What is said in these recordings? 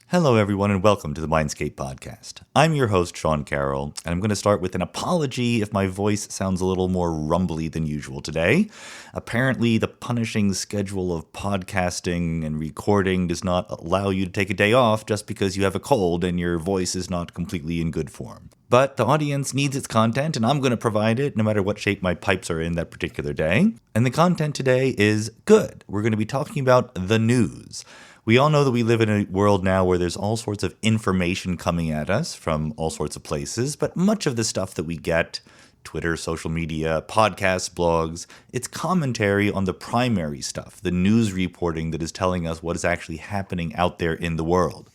Hello, everyone, and welcome to the Mindscape podcast. I'm your host, Sean Carroll, and I'm going to start with an apology if my voice sounds a little more rumbly than usual today. Apparently, the punishing schedule of podcasting and recording does not allow you to take a day off just because you have a cold and your voice is not completely in good form. But the audience needs its content, and I'm going to provide it no matter what shape my pipes are in that particular day. And the content today is good. We're going to be talking about the news. We all know that we live in a world now where there's all sorts of information coming at us from all sorts of places, but much of the stuff that we get, Twitter, social media, podcasts, blogs, it's commentary on the primary stuff, the news reporting that is telling us what is actually happening out there in the world.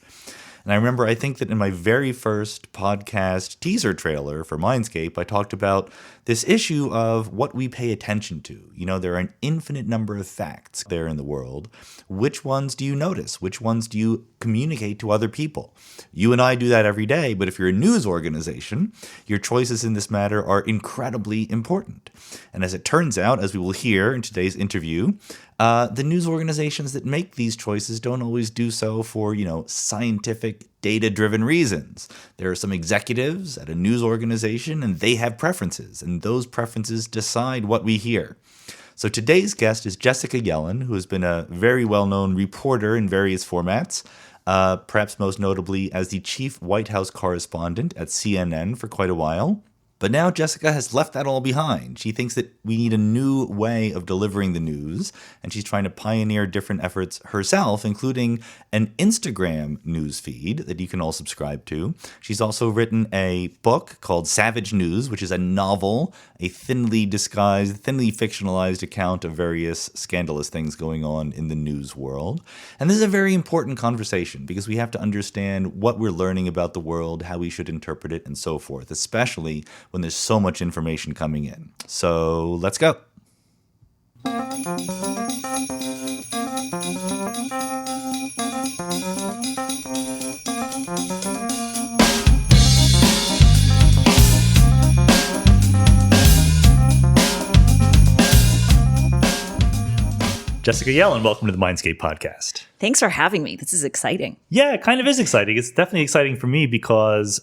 And I remember, I think that in my very first podcast teaser trailer for Mindscape, I talked about this issue of what we pay attention to. You know, there are an infinite number of facts there in the world. Which ones do you notice? Which ones do you communicate to other people? You and I do that every day, but if you're a news organization, your choices in this matter are incredibly important. And as it turns out, as we will hear in today's interview, the news organizations that make these choices don't always do so for, scientific, data-driven reasons. There are some executives at a news organization, and they have preferences, and those preferences decide what we hear. So today's guest is Jessica Yellin, who has been a very well-known reporter in various formats, perhaps most notably as the chief White House correspondent at CNN for quite a while. But now Jessica has left that all behind. She thinks that we need a new way of delivering the news, and she's trying to pioneer different efforts herself, including an Instagram news feed that you can all subscribe to. She's also written a book called Savage News, which is a novel, a thinly disguised, thinly fictionalized account of various scandalous things going on in the news world. And this is a very important conversation because we have to understand what we're learning about the world, how we should interpret it, and so forth, especially when there's so much information coming in. So let's go. Jessica Yellin, welcome to the Mindscape podcast. Thanks for having me. This is exciting. Yeah, it kind of is exciting. It's definitely exciting for me because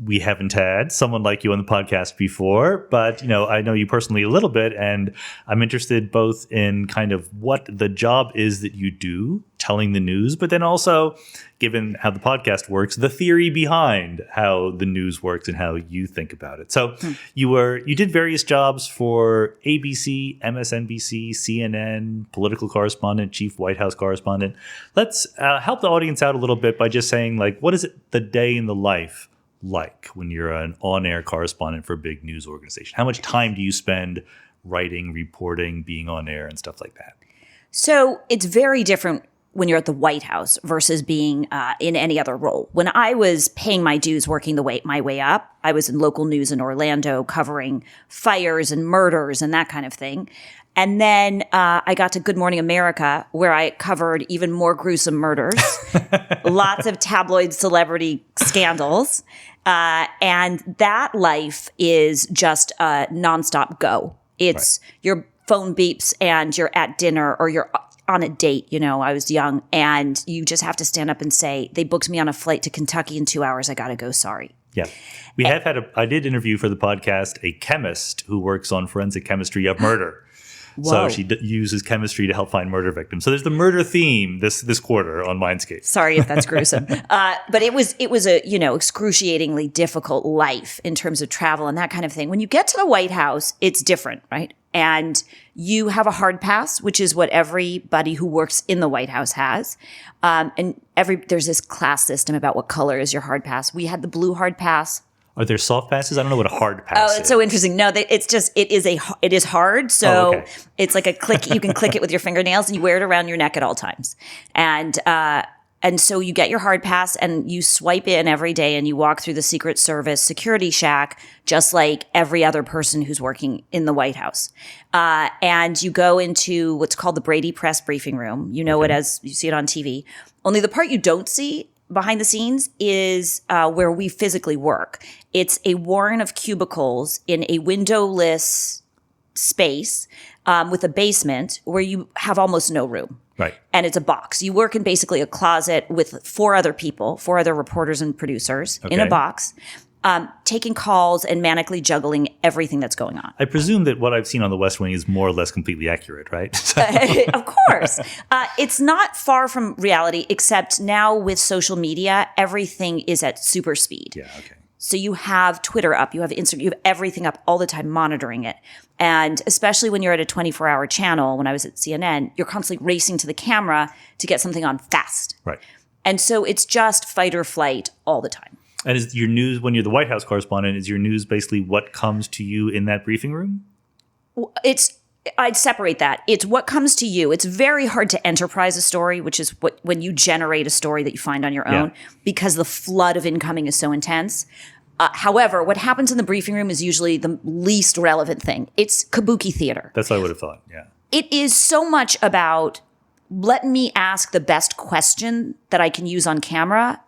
we haven't had someone like you on the podcast before, but I know you personally a little bit, and I'm interested both in kind of what the job is that you do, telling the news, but then also, given how the podcast works, the theory behind how the news works and how you think about it. So you did various jobs for ABC, MSNBC, CNN, political correspondent, chief White House correspondent. Let's help the audience out a little bit by just saying, what is it the day in the life like when you're an on-air correspondent for a big news organization? How much time do you spend writing, reporting, being on air, and stuff like that? So it's very different when you're at the White House versus being in any other role. When I was paying my dues, working my way up, I was in local news in Orlando covering fires and murders and that kind of thing. And then I got to Good Morning America, where I covered even more gruesome murders, lots of tabloid celebrity scandals. And that life is just a nonstop go. It's your phone beeps and you're at dinner or you're on a date. I was young, and you just have to stand up and say, they booked me on a flight to Kentucky in 2 hours. I got to go. Sorry. Yeah. I did interview for the podcast a chemist who works on forensic chemistry of murder. Whoa. So she uses chemistry to help find murder victims. So there's the murder theme this quarter on Mindscape. Sorry if that's gruesome. But it was a, excruciatingly difficult life in terms of travel and that kind of thing. When you get to the White House, it's different, right? And you have a hard pass, which is what everybody who works in the White House has. And there's this class system about what color is your hard pass. We had the blue hard pass. Are there soft passes? I don't know what a hard pass is. Oh, it's so interesting. No, it is hard. So It's like a click. You can click it with your fingernails, and you wear it around your neck at all times. And so you get your hard pass and you swipe in every day and you walk through the Secret Service security shack, just like every other person who's working in the White House. And you go into what's called the Brady Press briefing room. You know it as you see it on TV. Only the part you don't see behind the scenes is where we physically work. It's a warren of cubicles in a windowless space with a basement where you have almost no room. Right. And it's a box. You work in basically a closet with four other reporters and producers in a box, taking calls and manically juggling everything that's going on. I presume that what I've seen on the West Wing is more or less completely accurate, right? Of course. It's not far from reality, except now with social media, everything is at super speed. Yeah, okay. So you have Twitter up, you have Instagram, you have everything up all the time monitoring it. And especially when you're at a 24-hour channel, when I was at CNN, you're constantly racing to the camera to get something on fast. Right. And so it's just fight or flight all the time. And is your news, when you're the White House correspondent, is your news basically what comes to you in that briefing room? I'd separate that. It's what comes to you. It's very hard to enterprise a story, which is when you generate a story that you find on your own, because the flood of incoming is so intense. However, what happens in the briefing room is usually the least relevant thing. It's kabuki theater. That's what I would have thought, yeah. It is so much about let me ask the best question that I can use on camera,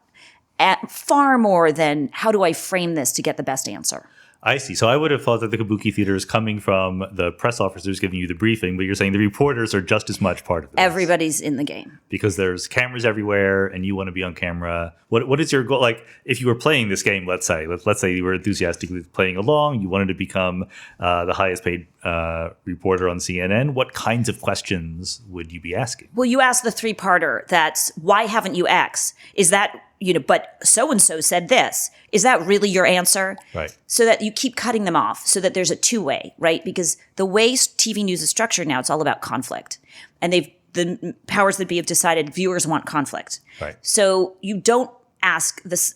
far more than how do I frame this to get the best answer. I see. So I would have thought that the kabuki theater is coming from the press officers giving you the briefing, but you're saying the reporters are just as much part of it. Everybody's in the game. Because there's cameras everywhere and you want to be on camera. What is your goal? Like, if you were playing this game, let's say you were enthusiastically playing along, you wanted to become the highest paid reporter on CNN, what kinds of questions would you be asking? Well, you ask the three-parter. That's, why haven't you X? Is that, but so-and-so said this. Is that really your answer? Right. So that you keep cutting them off so that there's a two-way, right? Because the way TV news is structured now, it's all about conflict. And the powers that be have decided viewers want conflict. Right. So you don't ask this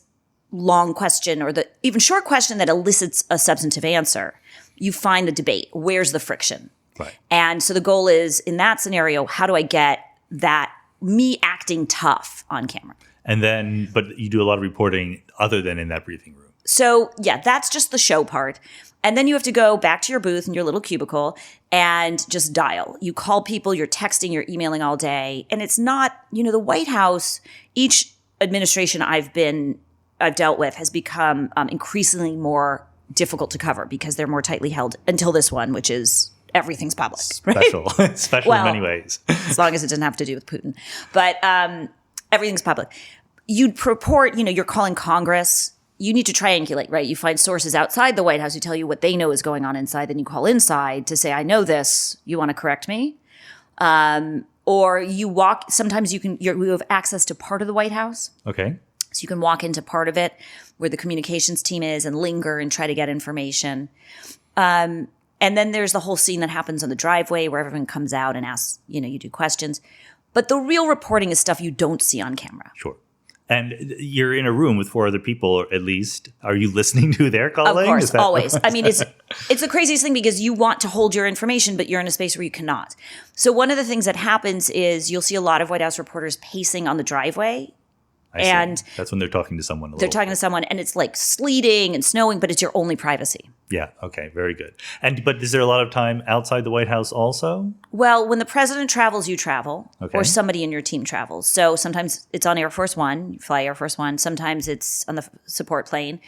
long question or the even short question that elicits a substantive answer. You find the debate. Where's the friction? Right. And so the goal is, in that scenario, how do I get that me acting tough on camera? And then, but you do a lot of reporting other than in that briefing room. So yeah, that's just the show part. And then you have to go back to your booth in your little cubicle and just dial. You call people, you're texting, you're emailing all day. And it's not, the White House, each administration I've dealt with has become increasingly more difficult to cover because they're more tightly held until this one, which is everything's public. Right? Special in many ways. As long as it doesn't have to do with Putin. But everything's public. You'd purport, you're calling Congress. You need to triangulate, right? You find sources outside the White House who tell you what they know is going on inside. Then you call inside to say, I know this. You want to correct me? Or you walk. Sometimes you have access to part of the White House. Okay. So you can walk into part of it where the communications team is and linger and try to get information. And then there's the whole scene that happens on the driveway where everyone comes out and asks, you do questions. But the real reporting is stuff you don't see on camera. Sure. And you're in a room with four other people, or at least. Are you listening to their calling? Of course, always. I mean, it's the craziest thing because you want to hold your information, but you're in a space where you cannot. So one of the things that happens is you'll see a lot of White House reporters pacing on the driveway. And that's when they're talking to someone. They're talking to someone, and it's like sleeting and snowing, but it's your only privacy. Yeah. Okay. Very good. But is there a lot of time outside the White House also? Well, when the president travels, you travel, okay. Or somebody in your team travels. So sometimes it's on Air Force One, you fly Air Force One. Sometimes it's on the support plane,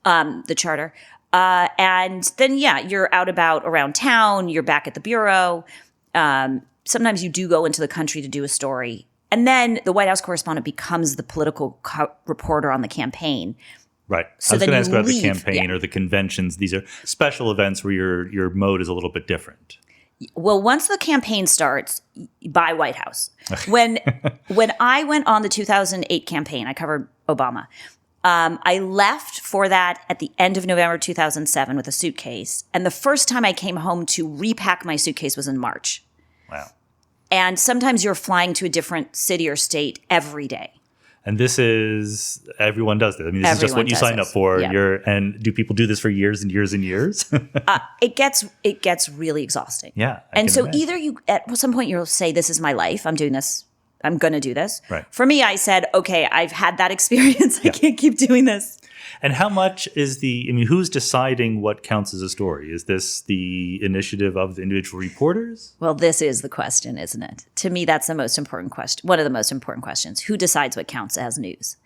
the charter. And then, you're out about around town. You're back at the bureau. Sometimes you do go into the country to do a story. And then the White House correspondent becomes the political reporter on the campaign. Right. So I was going to ask about the campaign or the conventions. These are special events where your mode is a little bit different. Well, once the campaign starts, by White House. When I went on the 2008 campaign, I covered Obama. I left for that at the end of November 2007 with a suitcase. And the first time I came home to repack my suitcase was in March. Wow. And sometimes you're flying to a different city or state every day. And this is, everyone does this. I mean, this is just what you signed up for. Yeah. And do people do this for years and years and years? It gets really exhausting. Yeah. And so either you, at some point you'll say, this is my life. I'm doing this. I'm going to do this. Right. For me, I said, okay, I've had that experience. I can't keep doing this. And how much is who's deciding what counts as a story? Is this the initiative of the individual reporters? Well, this is the question, isn't it? To me, that's the most important question. One of the most important questions. Who decides what counts as news?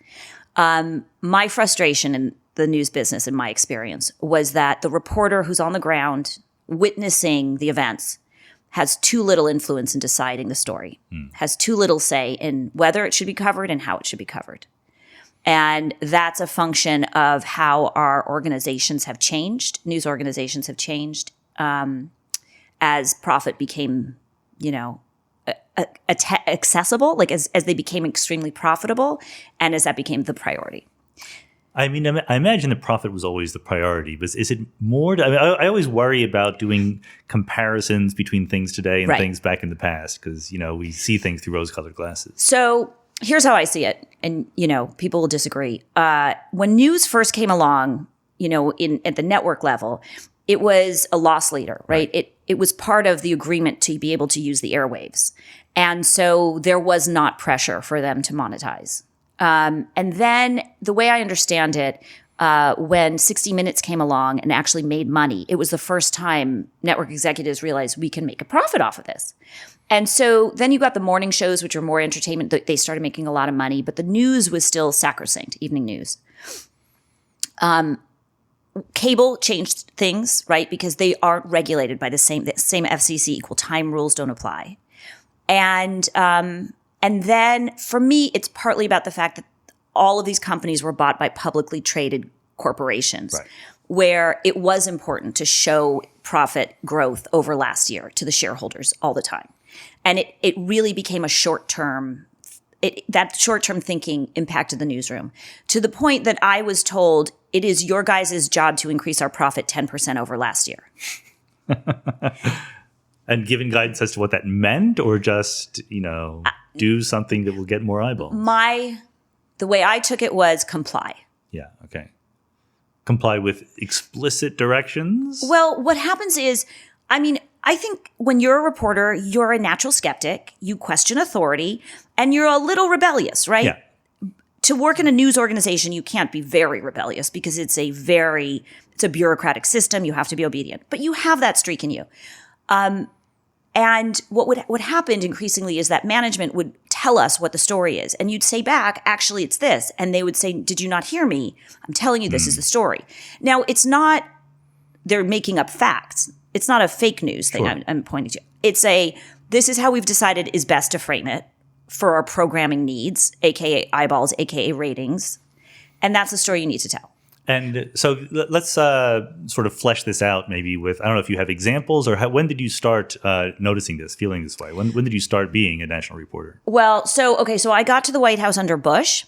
My frustration in the news business, in my experience, was that the reporter who's on the ground witnessing the events has too little influence in deciding the story, has too little say in whether it should be covered and how it should be covered. And that's a function of how our organizations have changed, news organizations have changed, as profit became, accessible, like as they became extremely profitable, and as that became the priority. I mean, I imagine that profit was always the priority, but is it more? I always worry about doing comparisons between things today and things back in the past because, we see things through rose-colored glasses. So here's how I see it. And, people will disagree. When news first came along, at the network level, it was a loss leader, right? It was part of the agreement to be able to use the airwaves. And so there was not pressure for them to monetize. And then the way I understand it, when 60 Minutes came along and actually made money, it was the first time network executives realized we can make a profit off of this. And so then you got the morning shows, which are more entertainment. They started making a lot of money, but the news was still sacrosanct, evening news. Cable changed things, right? Because they aren't regulated by the same FCC equal time rules don't apply. And then for me, it's partly about the fact that all of these companies were bought by publicly traded corporations, where it was important to show profit growth over last year to the shareholders all the time. And it really became a short-term, that short-term thinking impacted the newsroom to the point that I was told it is your guys' job to increase our profit 10% over last year. And given guidance as to what that meant, or just, do something that will get more eyeballs? The way I took it was comply. Yeah, okay. Comply with explicit directions? Well, what happens is, I think when you're a reporter, you're a natural skeptic, you question authority, and you're a little rebellious, right? Yeah. To work in a news organization, you can't be very rebellious because it's a bureaucratic system. You have to be obedient, but you have that streak in you. And what happened increasingly is that management would tell us what the story is. And you'd say back, actually, it's this. And they would say, did you not hear me? I'm telling you this is the story. Now, it's not, they're making up facts. It's not a fake news thing I'm pointing to. It's this is how we've decided is best to frame it for our programming needs, AKA eyeballs, AKA ratings. And that's the story you need to tell. And so let's sort of flesh this out maybe with, I don't know if you have examples or when did you start noticing this, feeling this way? When did you start being a national reporter? Well, so I got to the White House under Bush,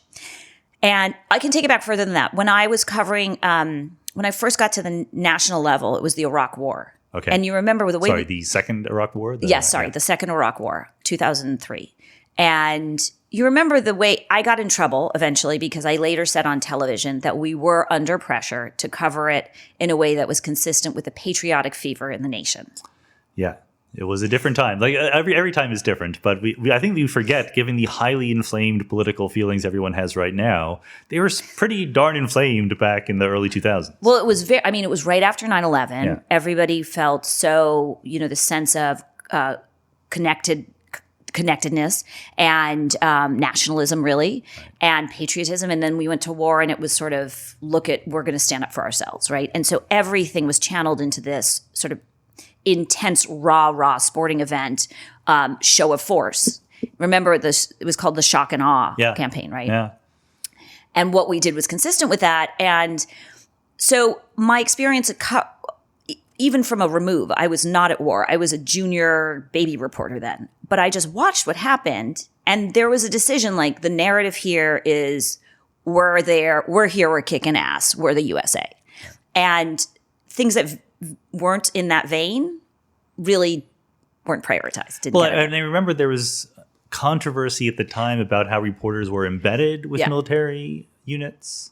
and I can take it back further than that. When I was covering, when I first got to the national level, it was the Iraq War. Okay. And you remember the way— the second Iraq War? The second Iraq War, 2003. And you remember the way I got in trouble eventually because I later said on television that we were under pressure to cover it in a way that was consistent with the patriotic fever in the nation. Yeah, it was a different time. Like every time is different, but I think we forget, given the highly inflamed political feelings everyone has right now, they were pretty darn inflamed back in the early 2000s. Well, it was it was right after 9/11. Yeah. Everybody felt so, the sense of connectedness and nationalism, really, and patriotism. And then we went to war, and it was sort of, we're going to stand up for ourselves, right? And so everything was channeled into this sort of intense, raw sporting event, show of force. Remember this? It was called the Shock and Awe campaign, right? Yeah. And what we did was consistent with that. And so my experience even from a remove, I was not at war. I was a junior baby reporter then. But I just watched what happened. And there was a decision, like, the narrative here is we're here, we're kicking ass, we're the USA. And things that weren't in that vein really weren't prioritized. And I remember there was controversy at the time about how reporters were embedded with military units.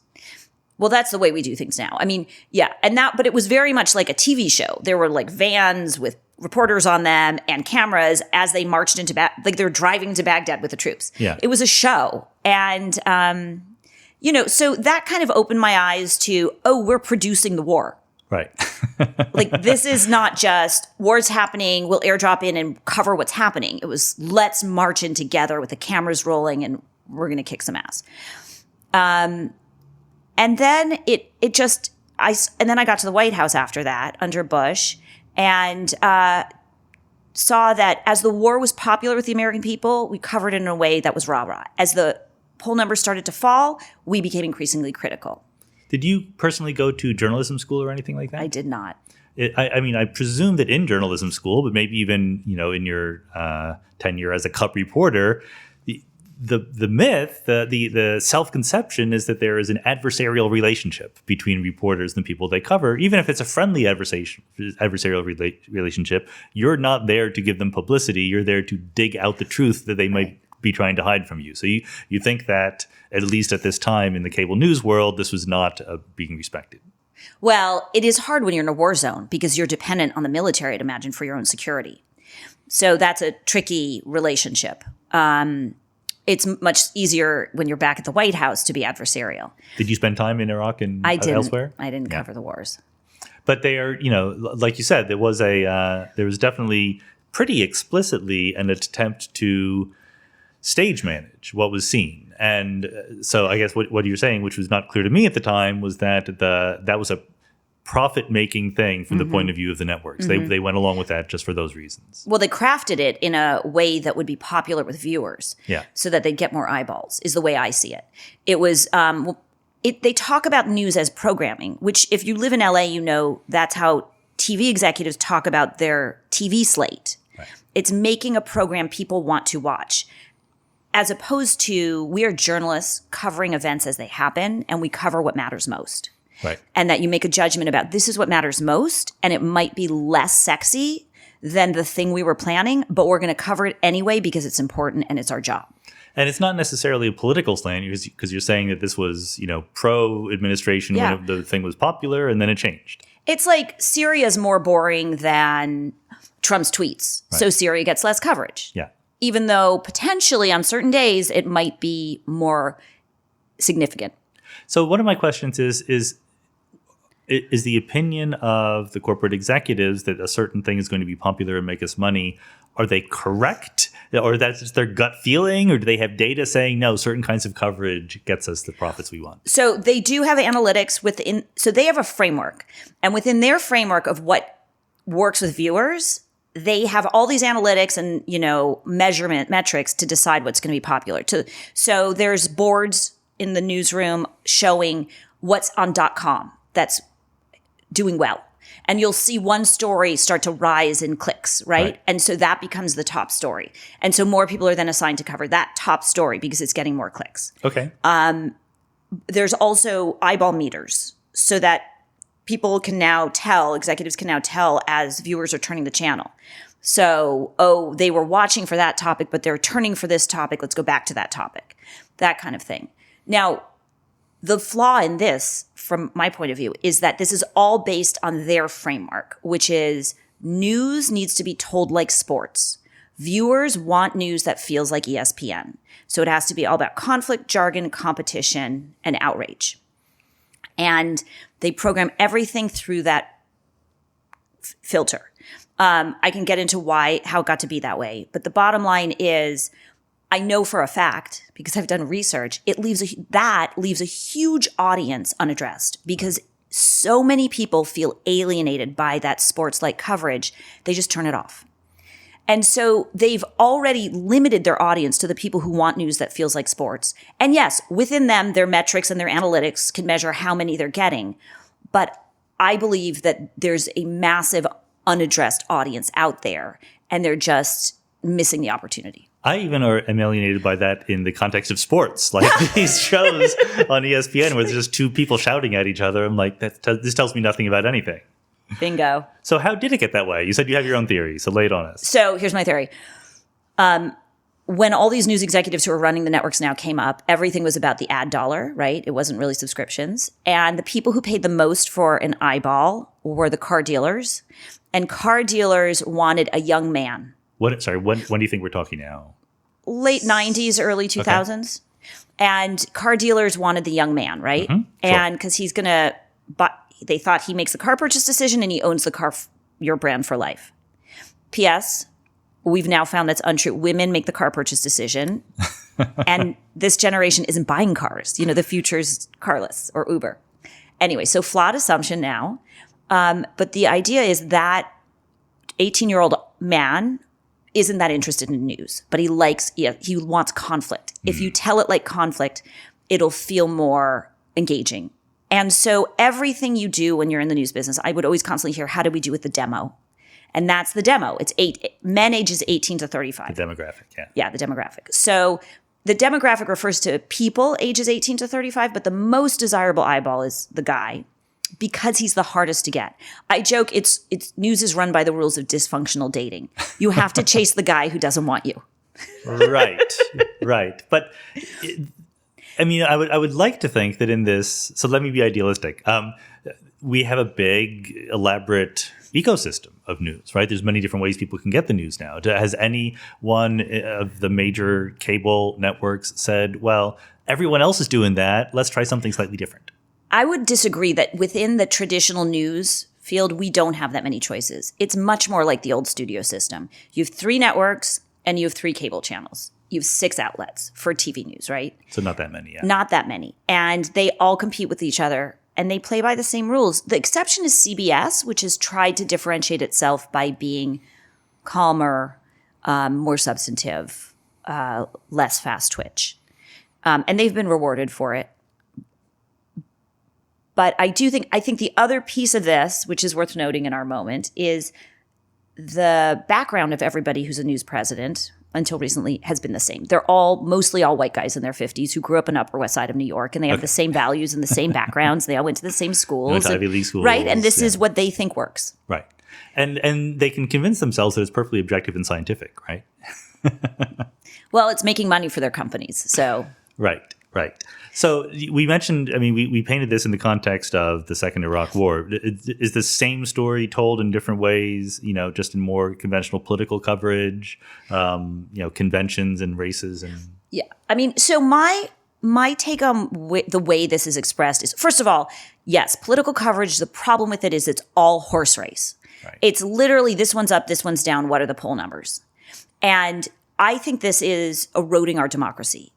Well, that's the way we do things now. But it was very much like a TV show. There were like vans with reporters on them and cameras as they marched into they're driving to Baghdad with the troops. Yeah. It was a show. And, so that kind of opened my eyes to, we're producing the war. Right. Like, this is not just war's happening, we'll airdrop in and cover what's happening. It was, let's march in together with the cameras rolling and we're going to kick some ass. And then then I got to the White House after that under Bush, and saw that as the war was popular with the American people, we covered it in a way that was rah-rah. As the poll numbers started to fall, we became increasingly critical. Did you personally go to journalism school or anything like that? I did not. I mean, I presume that in journalism school, but maybe even, in your tenure as a cub reporter, the myth, the self-conception is that there is an adversarial relationship between reporters and the people they cover. Even if it's a friendly adversarial relationship, you're not there to give them publicity. You're there to dig out the truth that they might be trying to hide from you. So you think that, at least at this time in the cable news world, this was not being respected. Well, it is hard when you're in a war zone because you're dependent on the military, I'd imagine, for your own security. So that's a tricky relationship. It's much easier when you're back at the White House to be adversarial. Did you spend time in Iraq and elsewhere? I didn't cover the wars. But they are, like you said, there was definitely pretty explicitly an attempt to stage manage what was seen. And so I guess what you're saying, which was not clear to me at the time, was that that was a profit-making thing from the point of view of the networks. They went along with that just for those reasons. Well, they crafted it in a way that would be popular with viewers, so that they'd get more eyeballs, is the way I see it. It was they talk about news as programming, which if you live in LA, that's how TV executives talk about their TV slate. Right. It's making a program people want to watch. As opposed to, we are journalists covering events as they happen, and we cover what matters most. Right. And that you make a judgment about this is what matters most, and it might be less sexy than the thing we were planning, but we're going to cover it anyway because it's important and it's our job. And it's not necessarily a political slant because you're saying that this was, pro-administration when the thing was popular, and then it changed. It's like Syria's more boring than Trump's tweets, so Syria gets less coverage. Yeah. Even though potentially on certain days it might be more significant. So one of my questions is the opinion of the corporate executives that a certain thing is going to be popular and make us money, are they correct? Or that's just their gut feeling? Or do they have data saying, no, certain kinds of coverage gets us the profits we want? So they do have analytics so they have a framework. And within their framework of what works with viewers, they have all these analytics and, measurement metrics to decide what's going to be popular. So there's boards in the newsroom showing what's on .com that's doing well. And you'll see one story start to rise in clicks, right? And so that becomes the top story. And so more people are then assigned to cover that top story because it's getting more clicks. Okay. There's also eyeball meters so that executives can now tell as viewers are turning the channel. So, they were watching for that topic, but they're turning for this topic. Let's go back to that topic. That kind of thing. Now, the flaw in this, from my point of view, is that this is all based on their framework, which is news needs to be told like sports. Viewers want news that feels like ESPN. So it has to be all about conflict, jargon, competition, and outrage. And they program everything through that filter. I can get into how it got to be that way. But the bottom line is, I know for a fact, because I've done research, leaves a huge audience unaddressed because so many people feel alienated by that sports-like coverage, they just turn it off. And so they've already limited their audience to the people who want news that feels like sports. And yes, within them, their metrics and their analytics can measure how many they're getting. But I believe that there's a massive unaddressed audience out there, and they're just missing the opportunity. I even am alienated by that in the context of sports, like these shows on ESPN where there's just two people shouting at each other. I'm like, this tells me nothing about anything. Bingo. So how did it get that way? You said you have your own theory, so lay it on us. So here's my theory. When all these news executives who are running the networks now came up, everything was about the ad dollar, right? It wasn't really subscriptions. And the people who paid the most for an eyeball were the car dealers. And car dealers wanted a young man. When do you think we're talking now? Late 90s, early 2000s. Okay. And car dealers wanted the young man, right? Mm-hmm. And because he's going to buy, they thought he makes the car purchase decision and he owns the car, your brand for life. P.S. We've now found that's untrue. Women make the car purchase decision. And this generation isn't buying cars. The future's carless or Uber. Anyway, so flawed assumption now. But the idea is that 18-year-old man isn't that interested in news, but he wants conflict. If you tell it like conflict, it'll feel more engaging. And so everything you do when you're in the news business, I would always constantly hear, how do we do with the demo? And that's the demo. It's men ages 18 to 35. The demographic, yeah. Yeah, the demographic. So the demographic refers to people ages 18 to 35, but the most desirable eyeball is the guy because he's the hardest to get. I joke, it's news is run by the rules of dysfunctional dating. You have to chase the guy who doesn't want you. Right. But I would like to think that in this, so let me be idealistic. We have a big, elaborate ecosystem of news, right? There's many different ways people can get the news now. Has any one of the major cable networks said, well, everyone else is doing that, let's try something slightly different? I would disagree that within the traditional news field, we don't have that many choices. It's much more like the old studio system. You have 3 networks and you have 3 cable channels. You have 6 outlets for TV news, right? So not that many, yeah. Not that many. And they all compete with each other and they play by the same rules. The exception is CBS, which has tried to differentiate itself by being calmer, more substantive, less fast twitch. And they've been rewarded for it. But I think the other piece of this, which is worth noting in our moment, is the background of everybody who's a news president until recently has been the same. They're mostly all white guys in their 50s who grew up in the Upper West Side of New York, and they have the same values and the same backgrounds. They all went to the same schools. Went to Ivy League schools. Right, and this is what they think works. Right. And they can convince themselves that it's perfectly objective and scientific, right? Well, it's making money for their companies, so. Right. So we mentioned, we painted this in the context of the Second Iraq War. Is the same story told in different ways, just in more conventional political coverage, conventions and races? Yeah. So my take on the way this is expressed is, first of all, yes, political coverage, the problem with it is it's all horse race. Right. It's literally this one's up, this one's down, what are the poll numbers? And I think this is eroding our democracy.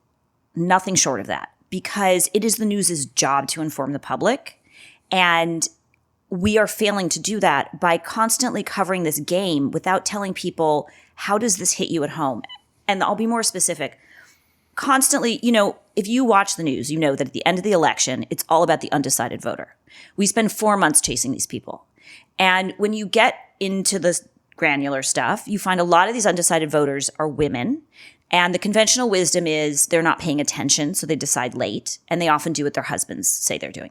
Nothing short of that, because it is the news's job to inform the public. And we are failing to do that by constantly covering this game without telling people, how does this hit you at home? And I'll be more specific. Constantly, if you watch the news, you know that at the end of the election, it's all about the undecided voter. We spend 4 months chasing these people. And when you get into the granular stuff, you find a lot of these undecided voters are women. And the conventional wisdom is they're not paying attention, so they decide late, and they often do what their husbands say they're doing.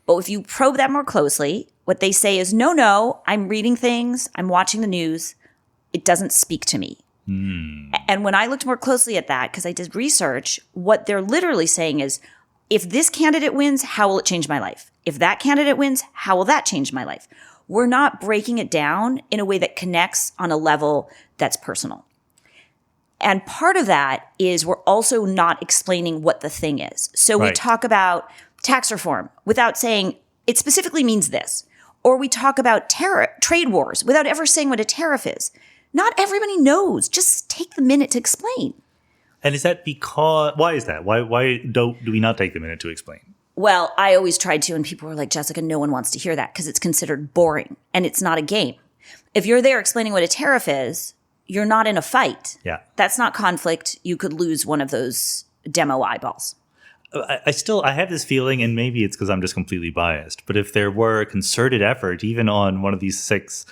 But if you probe that more closely, what they say is, no, I'm reading things, I'm watching the news, it doesn't speak to me. And when I looked more closely at that, because I did research, what they're literally saying is, if this candidate wins, how will it change my life? If that candidate wins, how will that change my life? We're not breaking it down in a way that connects on a level that's personal. And part of that is we're also not explaining what the thing is. So we talk about tax reform without saying it specifically means this. Or we talk about trade wars without ever saying what a tariff is. Not everybody knows. Just take the minute to explain. And is that why is that? Why do we not take the minute to explain? Well, I always tried to, and people were like, Jessica, no one wants to hear that because it's considered boring and it's not a game. If you're there explaining what a tariff is, you're not in a fight. Yeah. That's not conflict. You could lose one of those demo eyeballs. I have this feeling, and maybe it's because I'm just completely biased, but if there were a concerted effort, even on one of these 6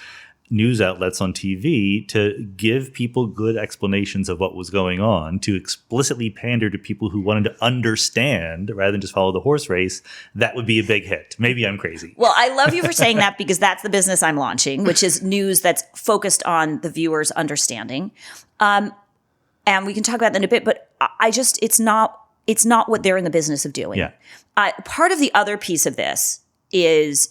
news outlets on TV, to give people good explanations of what was going on, to explicitly pander to people who wanted to understand rather than just follow the horse race, that would be a big hit. Maybe I'm crazy. Well, I love you for saying that, because that's the business I'm launching, which is news that's focused on the viewer's understanding. And we can talk about that in a bit, but it's not what they're in the business of doing. Yeah. Part of the other piece of this is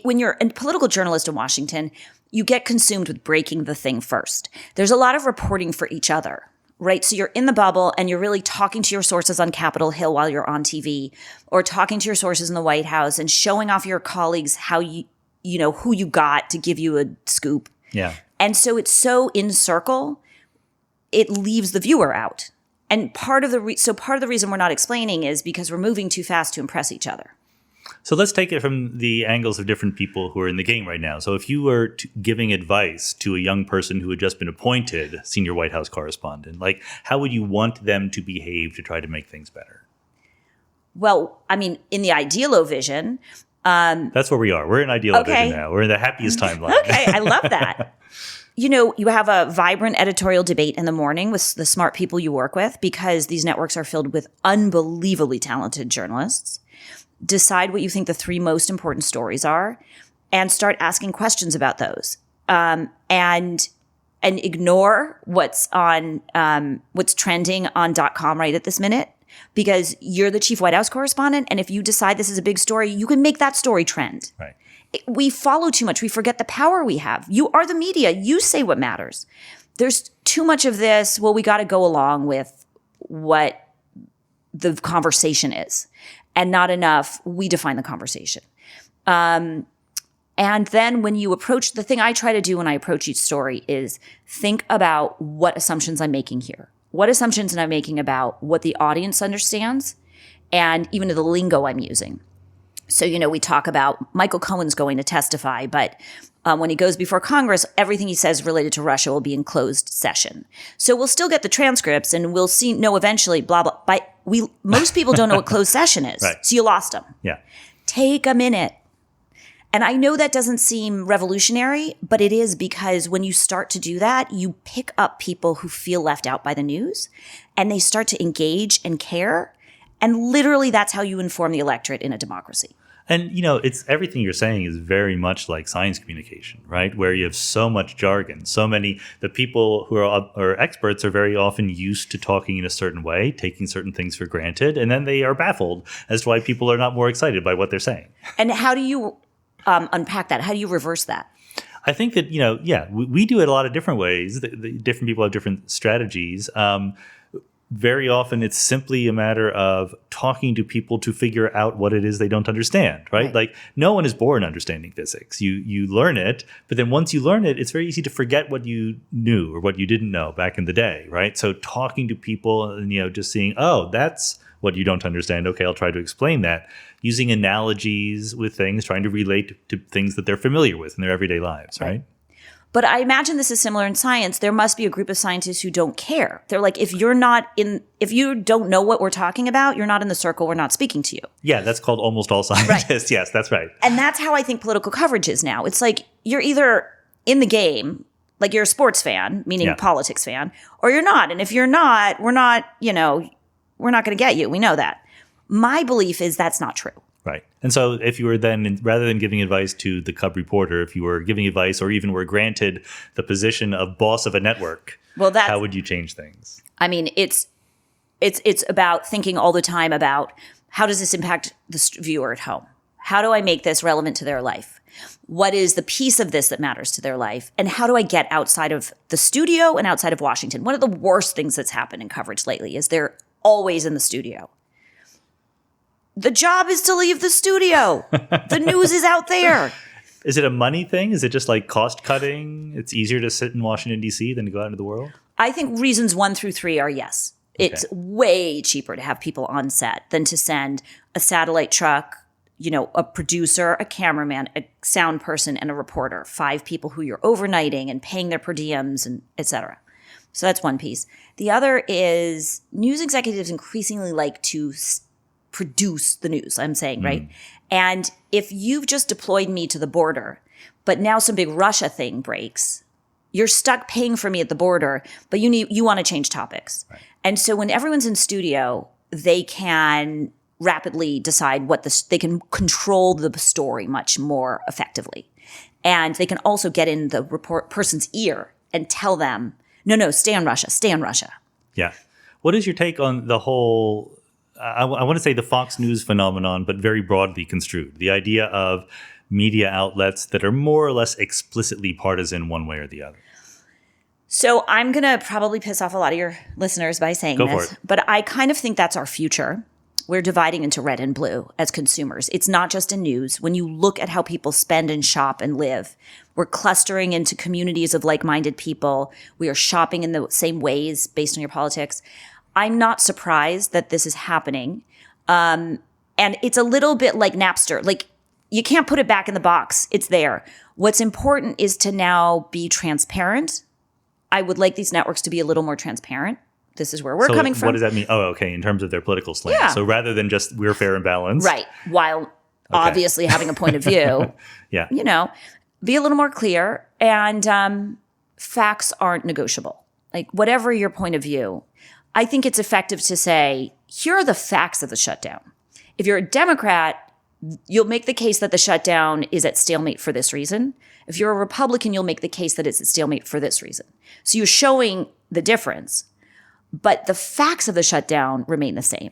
when you're a political journalist in Washington, you get consumed with breaking the thing first. There's a lot of reporting for each other, right? So you're in the bubble and you're really talking to your sources on Capitol Hill while you're on TV, or talking to your sources in the White House and showing off your colleagues how who you got to give you a scoop. Yeah. And so it's so in circle, it leaves the viewer out. And part of the reason we're not explaining is because we're moving too fast to impress each other. So let's take it from the angles of different people who are in the game right now. So if you were giving advice to a young person who had just been appointed senior White House correspondent, like how would you want them to behave to try to make things better? Well, I mean, in the idealo vision. That's where we are. We're in idealo vision now. We're in the happiest timeline. Okay, I love that. You have a vibrant editorial debate in the morning with the smart people you work with, because these networks are filled with unbelievably talented journalists. Decide what you think the 3 most important stories are and start asking questions about those. And ignore what's trending on .com right at this minute, because you're the chief White House correspondent. And if you decide this is a big story, you can make that story trend. Right. We follow too much. We forget the power we have. You are the media. You say what matters. There's too much of this. Well, we got to go along with what the conversation is, and not enough. We define the conversation. And then when you approach, the thing I try to do when I approach each story is think about what assumptions I'm making here. What assumptions am I making about what the audience understands, and even the lingo I'm using. So, we talk about Michael Cohen's going to testify, but when he goes before Congress, everything he says related to Russia will be in closed session. So we'll still get the transcripts, and we'll know eventually, blah, blah. But most people don't know what closed session is. Right. So you lost them. Yeah. Take a minute. And I know that doesn't seem revolutionary, but it is, because when you start to do that, you pick up people who feel left out by the news, and they start to engage and care. And literally, that's how you inform the electorate in a democracy. And, it's everything you're saying is very much like science communication, right? Where you have so much jargon, the people who are experts are very often used to talking in a certain way, taking certain things for granted, and then they are baffled as to why people are not more excited by what they're saying. And how do you unpack that? How do you reverse that? I think that, we do it a lot of different ways. The different people have different strategies. Very often it's simply a matter of talking to people to figure out what it is they don't understand, right? Like, no one is born understanding physics. You learn it, but then once you learn it, it's very easy to forget what you knew or what you didn't know back in the day, right? So talking to people and, just seeing, oh, that's what you don't understand. Okay, I'll try to explain that. Using analogies with things, trying to relate to things that they're familiar with in their everyday lives, right? But I imagine this is similar in science. There must be a group of scientists who don't care. They're like, if you don't know what we're talking about, you're not in the circle, we're not speaking to you. Yeah, that's called almost all scientists. Right. Yes, that's right. And that's how I think political coverage is now. It's like you're either in the game, like you're a sports fan, meaning politics fan, or you're not. And if you're not, we're not going to get you. We know that. My belief is that's not true. Right. And so if you were then, rather than giving advice to the Cub reporter, if you were giving advice or even were granted the position of boss of a network, how would you change things? I mean, it's about thinking all the time about how does this impact the viewer at home? How do I make this relevant to their life? What is the piece of this that matters to their life? And how do I get outside of the studio and outside of Washington? One of the worst things that's happened in coverage lately is they're always in the studio. The job is to leave the studio. The news is out there. Is it a money thing? Is it just like cost cutting? It's easier to sit in Washington, D.C. than to go out into the world? I think reasons 1 through 3 are yes. It's way cheaper to have people on set than to send a satellite truck, a producer, a cameraman, a sound person, and a reporter. 5 people who you're overnighting and paying their per diems and et cetera. So that's one piece. The other is news executives increasingly like to produce the news, I'm saying, right? And if you've just deployed me to the border, but now some big Russia thing breaks, you're stuck paying for me at the border, but you want to change topics. Right. And so when everyone's in studio, they can rapidly decide they can control the story much more effectively. And they can also get in the person's ear and tell them, no, stay on Russia, stay on Russia. Yeah. What is your take on the whole, I want to say the Fox News phenomenon, but very broadly construed, the idea of media outlets that are more or less explicitly partisan one way or the other? So I'm going to probably piss off a lot of your listeners by saying this, but I kind of think that's our future. We're dividing into red and blue as consumers. It's not just in news. When you look at how people spend and shop and live, we're clustering into communities of like-minded people. We are shopping in the same ways based on your politics. I'm not surprised that this is happening. And And it's a little bit like Napster. Like, you can't put it back in the box. It's there. What's important is to now be transparent. I would like these networks to be a little more transparent. This is where we're coming from. What does that mean? Oh, okay. In terms of their political slant. Yeah. So rather than just we're fair and balanced. Right. While obviously having a point of view. Yeah. You know, be a little more clear. And facts aren't negotiable. Like, whatever your point of view, I think it's effective to say, here are the facts of the shutdown. If you're a Democrat, you'll make the case that the shutdown is at stalemate for this reason. If you're a Republican, you'll make the case that it's at stalemate for this reason. So you're showing the difference, but the facts of the shutdown remain the same.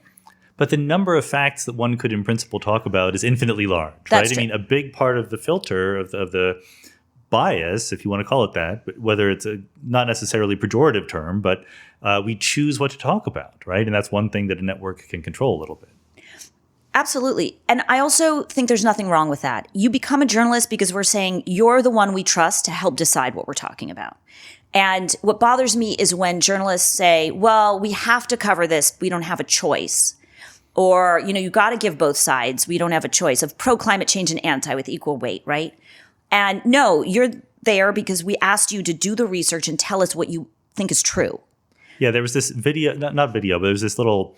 But the number of facts that one could in principle talk about is infinitely large, That's right? true. I mean, a big part of the filter of the bias, if you want to call it that, but whether it's a not necessarily pejorative term, but we choose what to talk about, right? And that's one thing that a network can control a little bit. Absolutely. And I also think there's nothing wrong with that. You become a journalist because we're saying you're the one we trust to help decide what we're talking about. And what bothers me is when journalists say, well, we have to cover this. We don't have a choice. Or, you know, you got to give both sides. We don't have a choice of pro-climate change and anti with equal weight, right? And no, you're there because we asked you to do the research and tell us what you think is true. Yeah, there was this video, not video, but there was this little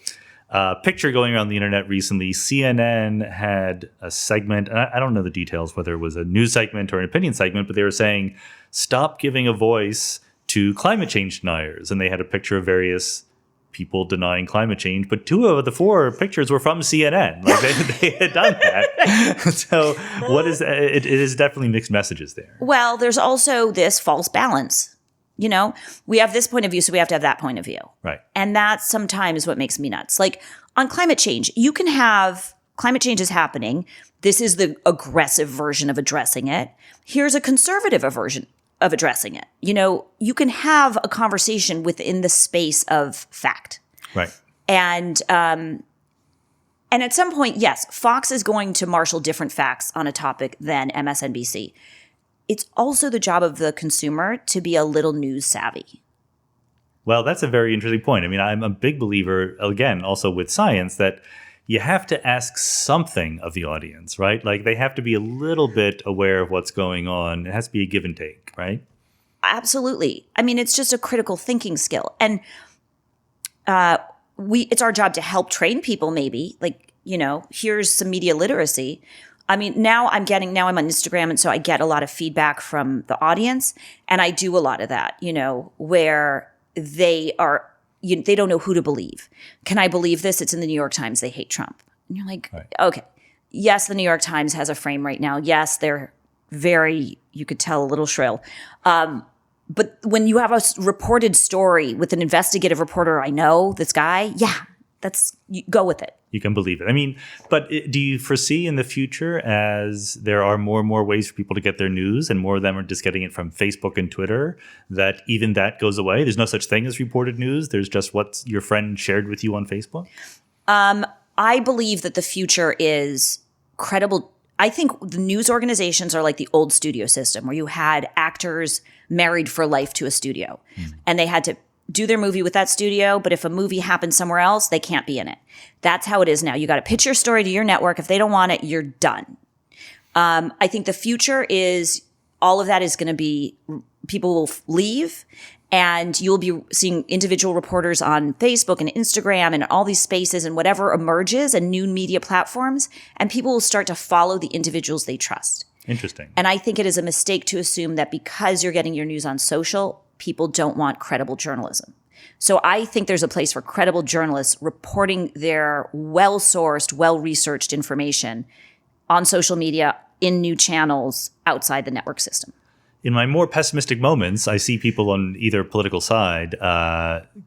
picture going around the internet recently. CNN had a segment, and I don't know the details, whether it was a news segment or an opinion segment, but they were saying, stop giving a voice to climate change deniers. And they had a picture of various people denying climate change, but 2 of the 4 pictures were from CNN. Like they had done that. So what is it is definitely mixed messages there. Well, there's also this false balance. You know, we have this point of view, so we have to have that point of view. Right. And that's sometimes what makes me nuts. Like, on climate change, you can have climate change is happening. This is the aggressive version of addressing it. Here's a conservative version of addressing it. You know, you can have a conversation within the space of fact. Right. And at some point, yes, Fox is going to marshal different facts on a topic than MSNBC. It's also the job of the consumer to be a little news savvy. Well, that's a very interesting point. I mean, I'm a big believer, again, also with science, that you have to ask something of the audience, right? Like, they have to be a little bit aware of what's going on. It has to be a give and take, right? Absolutely. I mean, it's just a critical thinking skill. And it's our job to help train people, maybe. Like, you know, here's some media literacy. I mean, now I'm on Instagram, and so I get a lot of feedback from the audience, and I do a lot of that, you know, where they don't know who to believe. Can I believe this? It's in the New York Times. They hate Trump. And you're like, right. Okay. Yes, the New York Times has a frame right now. Yes, they're very, you could tell, a little shrill. But when you have a reported story with an investigative reporter, I know this guy, you go with it. You can believe it. I mean, but do you foresee in the future, as there are more and more ways for people to get their news and more of them are just getting it from Facebook and Twitter, that even that goes away? There's no such thing as reported news. There's just what your friend shared with you on Facebook? I believe that the future is credible. I think the news organizations are like the old studio system where you had actors married for life to a studio and they had to do their movie with that studio, but if a movie happens somewhere else, they can't be in it. That's how it is now. You got to pitch your story to your network. If they don't want it, you're done. I think the future is all of that is going to be, people will leave and you'll be seeing individual reporters on Facebook and Instagram and all these spaces and whatever emerges and new media platforms, and people will start to follow the individuals they trust. Interesting. And I think it is a mistake to assume that because you're getting your news on social, people don't want credible journalism. So I think there's a place for credible journalists reporting their well-sourced, well-researched information on social media, in new channels, outside the network system. In my more pessimistic moments, I see people on either political side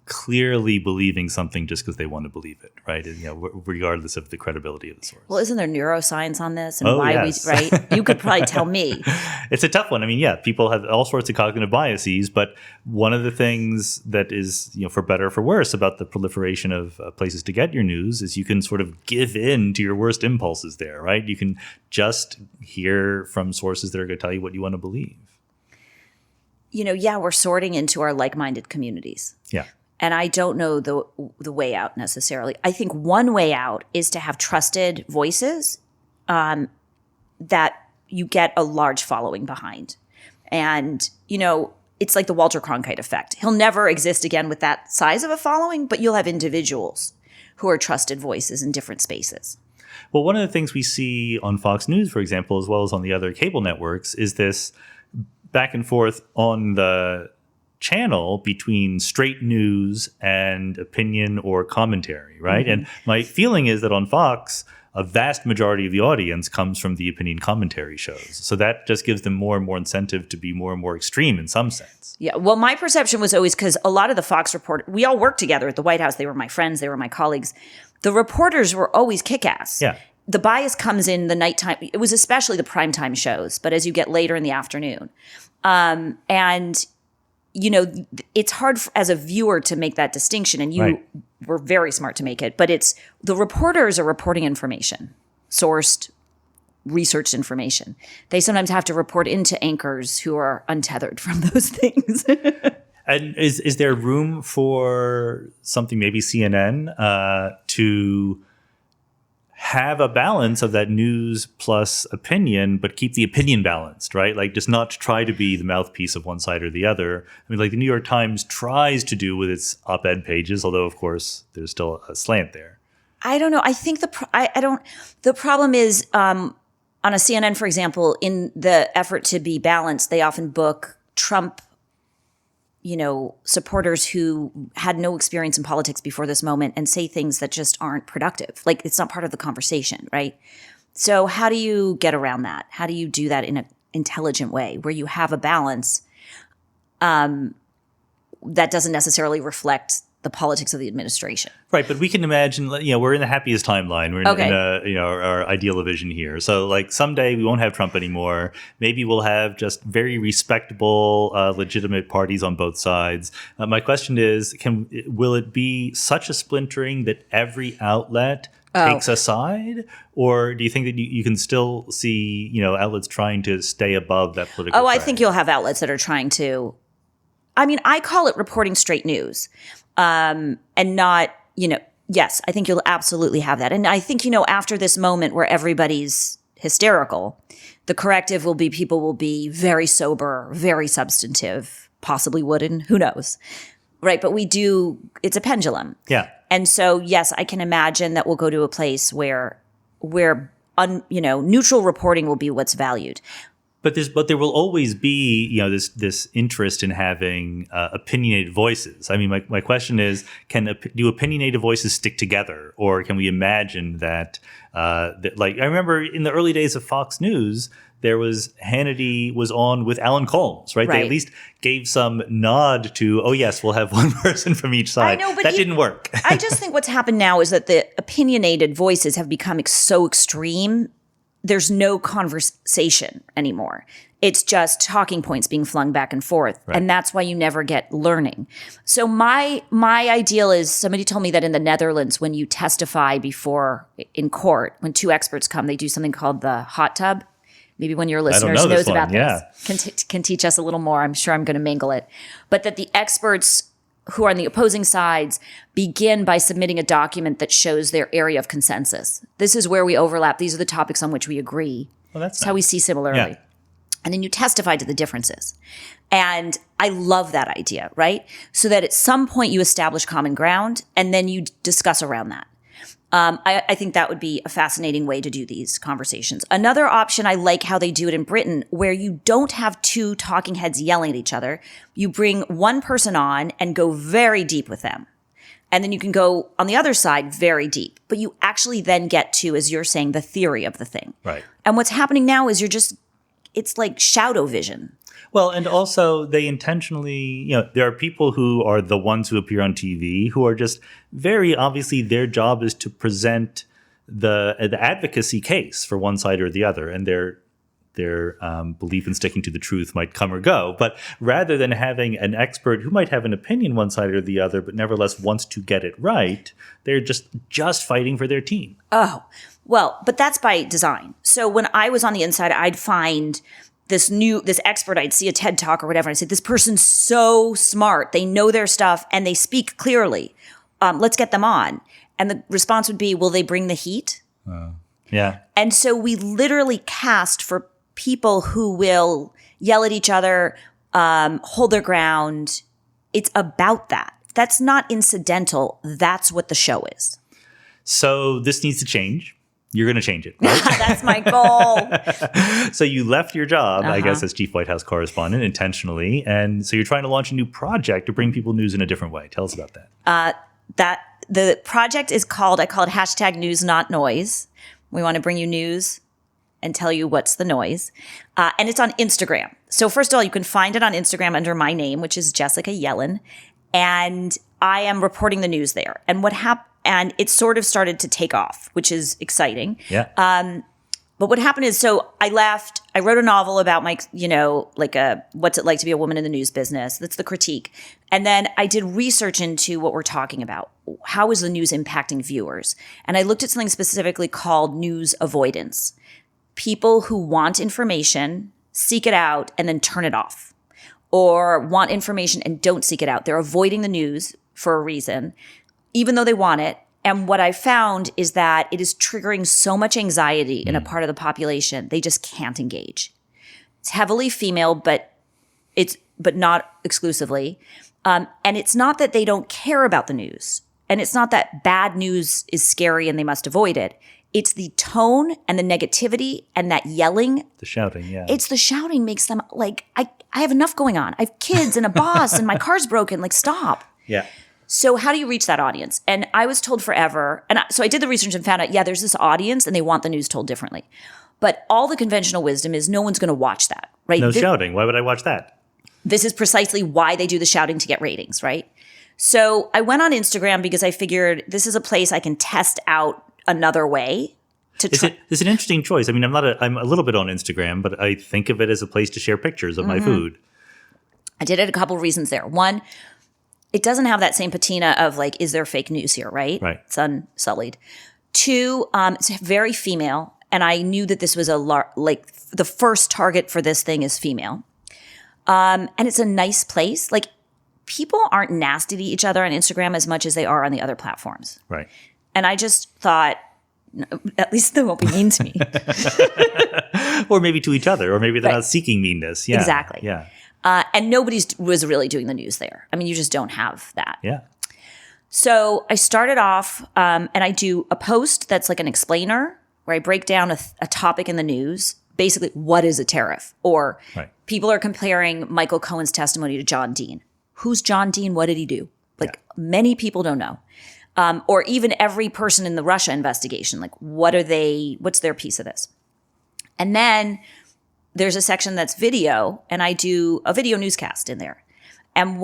clearly believing something just because they want to believe it, right? And, you know, regardless of the credibility of the source. Well, isn't there neuroscience on this? And yes. Right? You could probably tell me. It's a tough one. I mean, yeah, people have all sorts of cognitive biases, but one of the things that is, you know, for better or for worse about the proliferation of places to get your news is you can sort of give in to your worst impulses there, right? You can just hear from sources that are going to tell you what you want to believe. You know, we're sorting into our like-minded communities. Yeah. And I don't know the way out necessarily. I think one way out is to have trusted voices that you get a large following behind. And, it's like the Walter Cronkite effect. He'll never exist again with that size of a following, but you'll have individuals who are trusted voices in different spaces. Well, one of the things we see on Fox News, for example, as well as on the other cable networks, is this back and forth on the channel between straight news and opinion or commentary, right? Mm-hmm. And my feeling is that on Fox, a vast majority of the audience comes from the opinion commentary shows. So that just gives them more and more incentive to be more and more extreme in some sense. Yeah. Well, my perception was always because a lot of the Fox reporters, we all worked together at the White House. They were my friends. They were my colleagues. The reporters were always kick-ass. Yeah. The bias comes in the nighttime. It was especially the primetime shows, but as you get later in the afternoon. It's hard as a viewer to make that distinction, and you were very smart to make it. But it's the reporters are reporting information, sourced, researched information. They sometimes have to report into anchors who are untethered from those things. And is there room for something, maybe CNN, to have a balance of that news plus opinion, but keep the opinion balanced, right? Like just not try to be the mouthpiece of one side or the other. I mean, like the New York Times tries to do with its op-ed pages, although of course there's still a slant there. I don't know. I think the problem is on a CNN, for example, in the effort to be balanced, they often book Trump supporters who had no experience in politics before this moment and say things that just aren't productive. Like it's not part of the conversation, right? So how do you get around that? How do you do that in an intelligent way where you have a balance that doesn't necessarily reflect the politics of the administration? Right, but we can imagine, we're in the happiest timeline. We're in our ideal vision here. So like someday we won't have Trump anymore. Maybe we'll have just very respectable, legitimate parties on both sides. My question is, will it be such a splintering that every outlet takes a side? Or do you think that you can still see, outlets trying to stay above that political I fray? think you'll have outlets that are trying to, I call it reporting straight news. And not, yes, I think you'll absolutely have that. And I think, after this moment where everybody's hysterical, the corrective will be people will be very sober, very substantive, possibly wooden, who knows? Right. But it's a pendulum. Yeah. And so, yes, I can imagine that we'll go to a place where neutral reporting will be what's valued. But there will always be, this interest in having opinionated voices. I mean, my question is, do opinionated voices stick together, or can we imagine that? Like I remember in the early days of Fox News, Hannity was on with Alan Colmes, right? They at least gave some nod to, oh yes, we'll have one person from each side. I know, but that didn't work. I just think what's happened now is that the opinionated voices have become so extreme. There's no conversation anymore. It's just talking points being flung back and forth. Right. And that's why you never get learning. So my ideal is, somebody told me that in the Netherlands, when you testify in court, when two experts come, they do something called the hot tub. Maybe one of your listeners knows about this. Can teach us a little more. I'm sure I'm going to mangle it. But that the experts who are on the opposing sides begin by submitting a document that shows their area of consensus. This is where we overlap. These are the topics on which we agree. Well, that's how we see similarly. Yeah. And then you testify to the differences. And I love that idea, right? So that at some point you establish common ground and then you discuss around that. I think that would be a fascinating way to do these conversations. Another option, I like how they do it in Britain, where you don't have two talking heads yelling at each other. You bring one person on and go very deep with them. And then you can go on the other side very deep. But you actually then get to, as you're saying, the theory of the thing. Right. And what's happening now is it's like shadow vision. Well, and also they intentionally, there are people who are the ones who appear on TV who are just very obviously their job is to present the advocacy case for one side or the other, and their belief in sticking to the truth might come or go. But rather than having an expert who might have an opinion one side or the other, but nevertheless wants to get it right, they're just fighting for their team. Oh, well, but that's by design. So when I was on the inside, I'd find this expert, I'd see a TED talk or whatever, and I'd say, this person's so smart. They know their stuff and they speak clearly. Let's get them on. And the response would be, will they bring the heat? Yeah. And so we literally cast for people who will yell at each other, hold their ground. It's about that. That's not incidental. That's what the show is. So this needs to change. You're going to change it, right? That's my goal. So you left your job, I guess, as chief White House correspondent intentionally. And so you're trying to launch a new project to bring people news in a different way. Tell us about that. The project is called, I call it #news not noise. We want to bring you news and tell you what's the noise. And it's on Instagram. So first of all, you can find it on Instagram under my name, which is Jessica Yellin. And I am reporting the news there. And and it sort of started to take off, which is exciting. Yeah. But what happened is, so I left, I wrote a novel about my, what's it like to be a woman in the news business. That's the critique. And then I did research into what we're talking about. How is the news impacting viewers? And I looked at something specifically called news avoidance. People who want information, seek it out, and then turn it off. Or want information and don't seek it out. They're avoiding the news for a reason, even though they want it. And what I found is that it is triggering so much anxiety in a part of the population, they just can't engage. It's heavily female, but not exclusively. And it's not that they don't care about the news. And it's not that bad news is scary and they must avoid it. It's the tone and the negativity and that yelling. The shouting, yeah. It's the shouting makes them like, I have enough going on. I have kids and a boss and my car's broken. Like, stop. Yeah. So how do you reach that audience? And I was told forever, so I did the research and found out, there's this audience and they want the news told differently. But all the conventional wisdom is no one's going to watch that, right? No shouting. Why would I watch that? This is precisely why they do the shouting, to get ratings, right? So I went on Instagram because I figured this is a place I can test out another way to try. It's an interesting choice. I mean, I'm a little bit on Instagram, but I think of it as a place to share pictures of my food. I did it a couple of reasons there. One, it doesn't have that same patina of like, is there fake news here, right? Right. It's unsullied. Two, it's very female. And I knew that this was the first target for this thing is female. And it's a nice place. Like, people aren't nasty to each other on Instagram as much as they are on the other platforms. Right. And I just thought, at least they won't be mean to me. Or maybe to each other, or maybe they're not seeking meanness. Yeah. Exactly. Yeah. And nobody was really doing the news there. I mean, you just don't have that. Yeah. So I started off, and I do a post that's like an explainer where I break down a topic in the news. Basically, what is a tariff? Or people are comparing Michael Cohen's testimony to John Dean. Who's John Dean? What did he do? Many people don't know. Or even every person in the Russia investigation. Like, what's their piece of this? And then there's a section that's video, and I do a video newscast in there. And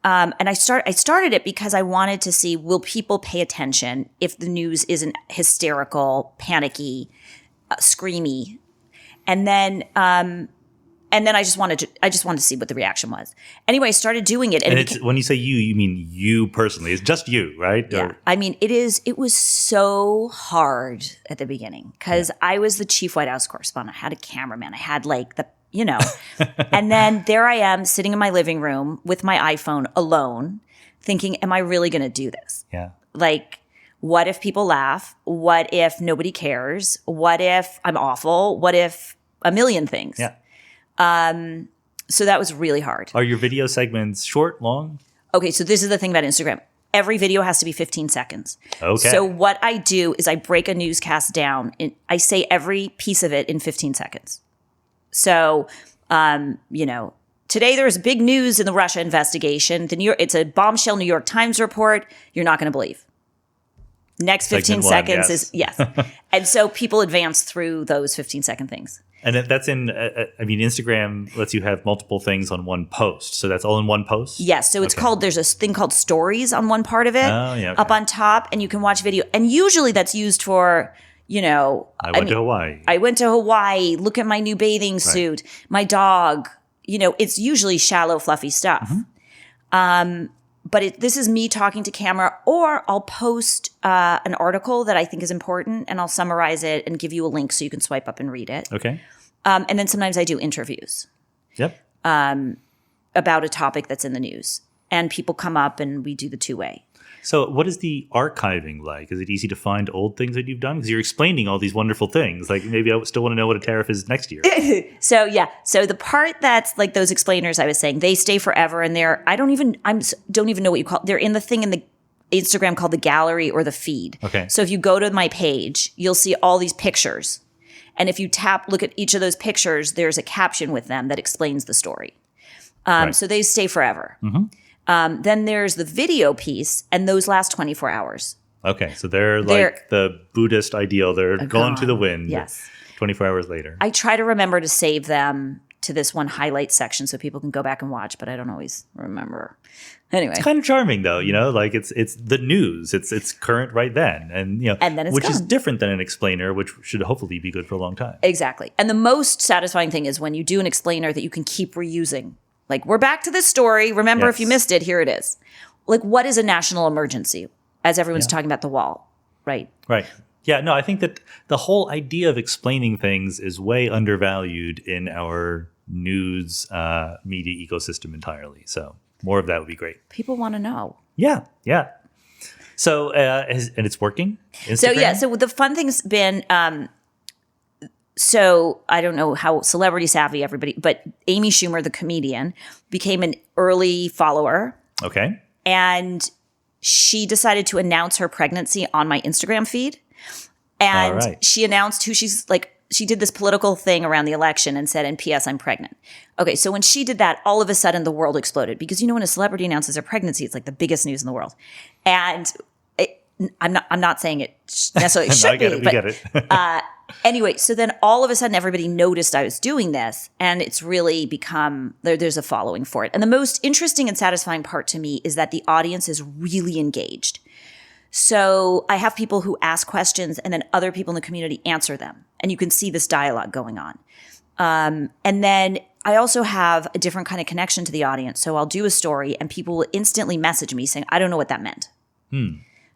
I started it because I wanted to see, will people pay attention if the news isn't hysterical, panicky, screamy? And then I just wanted to see what the reaction was. Anyway, I started doing it. And when you say you mean you personally. It's just you, right? Yeah. I mean, it was so hard at the beginning because I was the chief White House correspondent. I had a cameraman. I had and then there I am sitting in my living room with my iPhone alone thinking, am I really going to do this? Yeah. Like, what if people laugh? What if nobody cares? What if I'm awful? What if a million things? Yeah. So that was really hard. Are your video segments short, long? Okay, so this is the thing about Instagram. Every video has to be 15 seconds. Okay. So what I do is I break a newscast down. I say every piece of it in 15 seconds. So, today there's big news in the Russia investigation. It's a bombshell New York Times report you're not going to believe. Next 15 seconds is, yes. And so people advance through those 15-second things. And that's Instagram lets you have multiple things on one post. So that's all in one post? Yes. So it's there's a thing called stories on one part of it up on top, and you can watch video. And usually that's used for, I went to Hawaii. I went to Hawaii. Look at my new bathing suit. My dog. It's usually shallow, fluffy stuff. Mm-hmm. But this is me talking to camera, or I'll post an article that I think is important, and I'll summarize it and give you a link so you can swipe up and read it. Okay. And then sometimes I do interviews Yep. about a topic that's in the news. And people come up and we do the two-way. So what is the archiving like? Is it easy to find old things that you've done? Because you're explaining all these wonderful things. Like maybe I still want to know what a tariff is next year. So the part that's like those explainers I was saying, they stay forever and I don't even know what you call it. They're in the thing in the Instagram called the gallery or the feed. Okay. So if you go to my page, you'll see all these pictures. And if you look at each of those pictures, there's a caption with them that explains the story. Right. So they stay forever. Mm-hmm. Then there's the video piece, and those last 24 hours. Okay, so they're like the Buddhist ideal. They're going to the wind. Yes. 24 hours later. I try to remember to save them to this one highlight section so people can go back and watch, but I don't always remember. Anyway. It's kind of charming though, like it's the news. It's current right then. And and then it's which gone. is different than an explainer, which should hopefully be good for a long time. Exactly. And the most satisfying thing is when you do an explainer that you can keep reusing. Like, we're back to this story. Remember, if you missed it, here it is. Like, what is a national emergency? As everyone's talking about the wall, right? Right. Yeah, no, I think that the whole idea of explaining things is way undervalued in our news media ecosystem entirely. So more of that would be great. People want to know. Yeah. So, and it's working? Instagram? So the fun thing's been... So I don't know how celebrity savvy everybody, but Amy Schumer, the comedian, became an early follower. Okay. And she decided to announce her pregnancy on my Instagram feed. And she announced who she's like, she did this political thing around the election and said, and P.S. I'm pregnant. Okay, so when she did that, all of a sudden the world exploded because when a celebrity announces their pregnancy, it's like the biggest news in the world. And I'm not saying it necessarily should be, but get it. Anyway, so then all of a sudden everybody noticed I was doing this, and it's really become there's a following for it. And the most interesting and satisfying part to me is that the audience is really engaged. So I have people who ask questions, and then other people in the community answer them, and you can see this dialogue going on. And then I also have a different kind of connection to the audience. So I'll do a story, and people will instantly message me saying, "I don't know what that meant."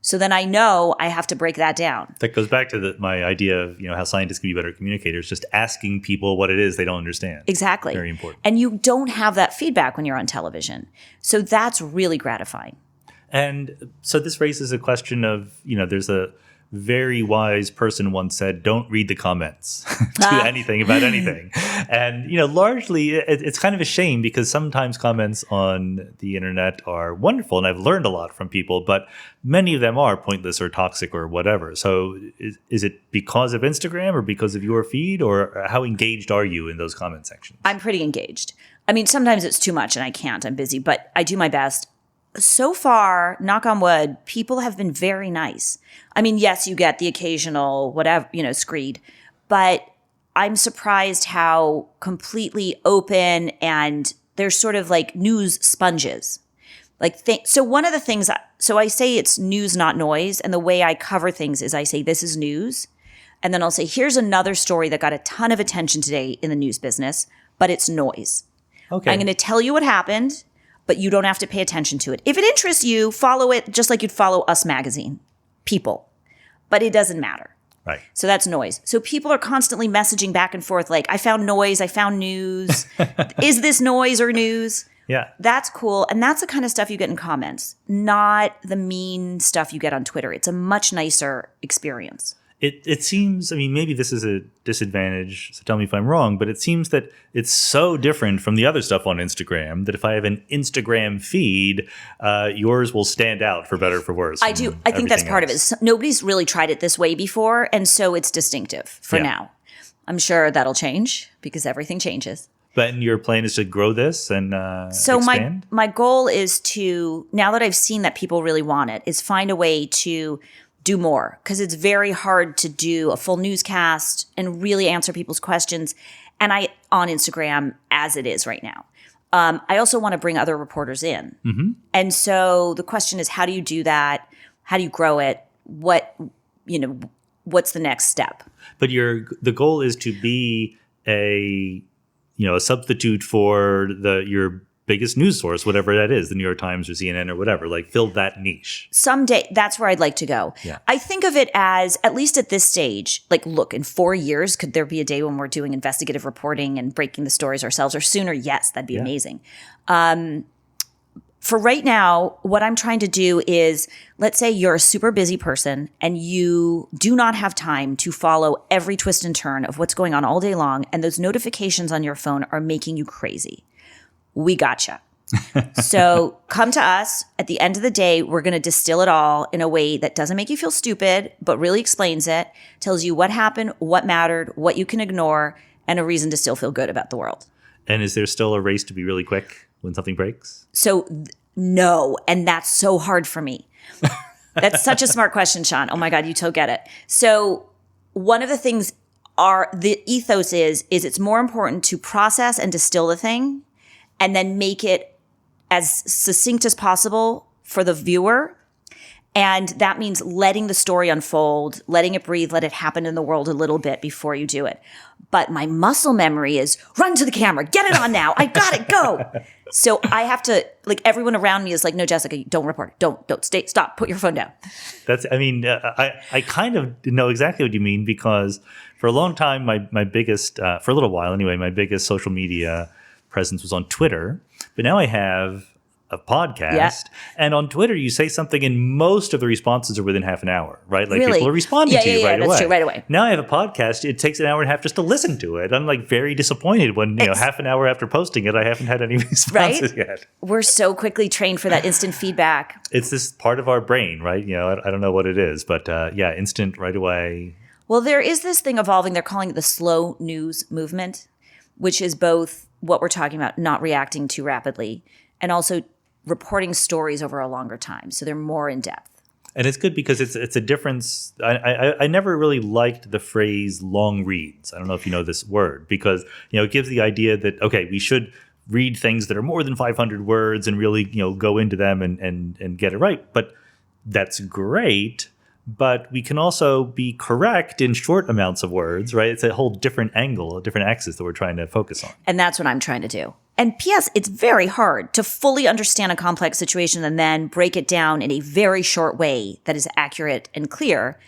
So then I know I have to break that down. That goes back to my idea of how scientists can be better communicators, just asking people what it is they don't understand. Exactly. Very important. And you don't have that feedback when you're on television. So that's really gratifying. And so this raises a question of, there's a very wise person once said, don't read the comments to anything about anything. And, largely it's kind of a shame because sometimes comments on the internet are wonderful and I've learned a lot from people, but many of them are pointless or toxic or whatever. So is it because of Instagram or because of your feed, or how engaged are you in those comment sections? I'm pretty engaged. I mean, sometimes it's too much and I can't, I'm busy, but I do my best. So far, knock on wood, people have been very nice. I mean, yes, you get the occasional whatever, screed, but I'm surprised how completely open, and they're sort of like news sponges. So one of the things, so I say it's news, not noise. And the way I cover things is I say, this is news. And then I'll say, here's another story that got a ton of attention today in the news business, but it's noise. Okay. I'm going to tell you what happened, but you don't have to pay attention to it. If it interests you, follow it just like you'd follow Us Magazine. People. But it doesn't matter. Right. So that's noise. So people are constantly messaging back and forth like, I found noise, I found news. Is this noise or news? Yeah. That's cool. And that's the kind of stuff you get in comments, not the mean stuff you get on Twitter. It's a much nicer experience. It seems, maybe this is a disadvantage, so tell me if I'm wrong, but it seems that it's so different from the other stuff on Instagram that if I have an Instagram feed, yours will stand out for better or for worse. I do. I think that's part of it. Nobody's really tried it this way before, and so it's distinctive for now. I'm sure that'll change because everything changes. But your plan is to grow this and expand? My goal is to, now that I've seen that people really want it, is find a way to do more, because it's very hard to do a full newscast and really answer people's questions on Instagram as it is right now. I also want to bring other reporters in. Mm-hmm. And so the question is, how do you do that? How do you grow it? What's the next step? But the goal is to be a substitute for your biggest news source, whatever that is, the New York Times or CNN or whatever, like fill that niche. Someday, that's where I'd like to go. Yeah. I think of it as, at least at this stage, like, look, in 4 years, could there be a day when we're doing investigative reporting and breaking the stories ourselves, or sooner? Yes, that'd be amazing. For right now, what I'm trying to do is, let's say you're a super busy person and you do not have time to follow every twist and turn of what's going on all day long, and those notifications on your phone are making you crazy. We gotcha. So come to us. At the end of the day, we're going to distill it all in a way that doesn't make you feel stupid, but really explains it, tells you what happened, what mattered, what you can ignore, and a reason to still feel good about the world. And is there still a race to be really quick when something breaks? So no, and that's so hard for me. That's such a smart question, Sean. Oh my God, you totally get it. So one of the things the ethos is it's more important to process and distill the thing and then make it as succinct as possible for the viewer. And that means letting the story unfold, letting it breathe, let it happen in the world a little bit before you do it. But my muscle memory is run to the camera, get it on now. I got it, go. So I have to, like, everyone around me is like, no, Jessica, don't report. Don't stop, put your phone down. I kind of know exactly what you mean, because for a long time, my biggest, for a little while anyway, my biggest social media presence was on Twitter. But now I have a podcast, and on Twitter you say something and most of the responses are within half an hour, right? Like, people are responding to you right away. That's true, right away. Now I have a podcast, it takes an hour and a half just to listen to it. I'm like very disappointed when half an hour after posting it I haven't had any responses yet. We're so quickly trained for that instant feedback. It's this part of our brain, right? I don't know what it is, but instant right away. Well, there is this thing evolving, they're calling it the slow news movement, which is both what we're talking about, not reacting too rapidly, and also reporting stories over a longer time. So they're more in depth. And it's good because it's a difference. I never really liked the phrase long reads. I don't know if you know this word, because it gives the idea that, okay, we should read things that are more than 500 words and really go into them and get it right. But that's great. But we can also be correct in short amounts of words, right? It's a whole different angle, a different axis that we're trying to focus on. And that's what I'm trying to do. And P.S., it's very hard to fully understand a complex situation and then break it down in a very short way that is accurate and clear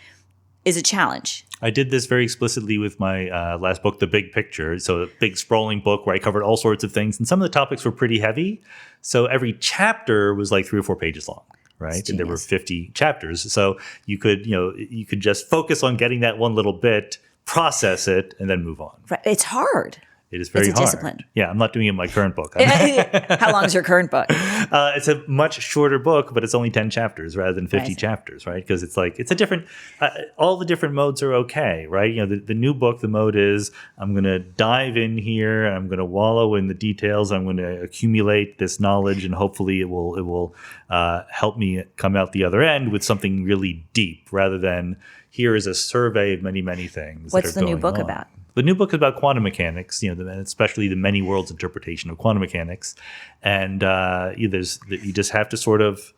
is a challenge. I did this very explicitly with my last book, The Big Picture. So a big sprawling book where I covered all sorts of things. And some of the topics were pretty heavy. So every chapter was like 3 or 4 pages long. Right. And there were 50 chapters. So you could just focus on getting that one little bit, process it, and then move on. Right. It's hard. It is very hard. It's a discipline. Yeah, I'm not doing it in my current book. How long is your current book? It's a much shorter book, but it's only 10 chapters rather than 50 chapters, right? Because it's a different, all the different modes are okay, right? The new book, the mode is, I'm going to dive in here, I'm going to wallow in the details, I'm going to accumulate this knowledge, and hopefully it will help me come out the other end with something really deep, rather than here is a survey of many, many things. What's the new book about? The new book is about quantum mechanics, especially the many worlds interpretation of quantum mechanics. And you just have to sort of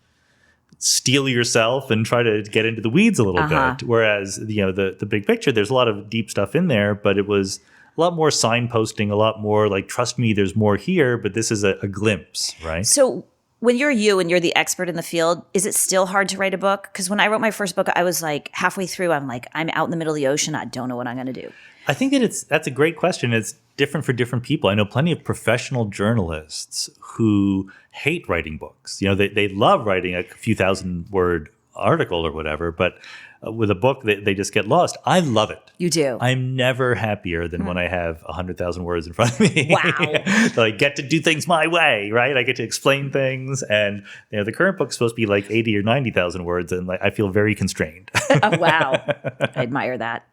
steel yourself and try to get into the weeds a little bit. Whereas, the big picture, there's a lot of deep stuff in there, but it was a lot more signposting, a lot more like, trust me, there's more here, but this is a glimpse, right? So when you're you and you're the expert in the field, is it still hard to write a book? Because when I wrote my first book, I was like halfway through, I'm out in the middle of the ocean. I don't know what I'm going to do. I think that's a great question. It's different for different people. I know plenty of professional journalists who hate writing books. They love writing a few 1,000-word article or whatever, but with a book, they just get lost. I love it. You do. I'm never happier than when I have 100,000 words in front of me. Wow. So I get to do things my way, right? I get to explain things. And the current book's supposed to be like 80 or 90,000 words, and I feel very constrained. Oh, wow. I admire that.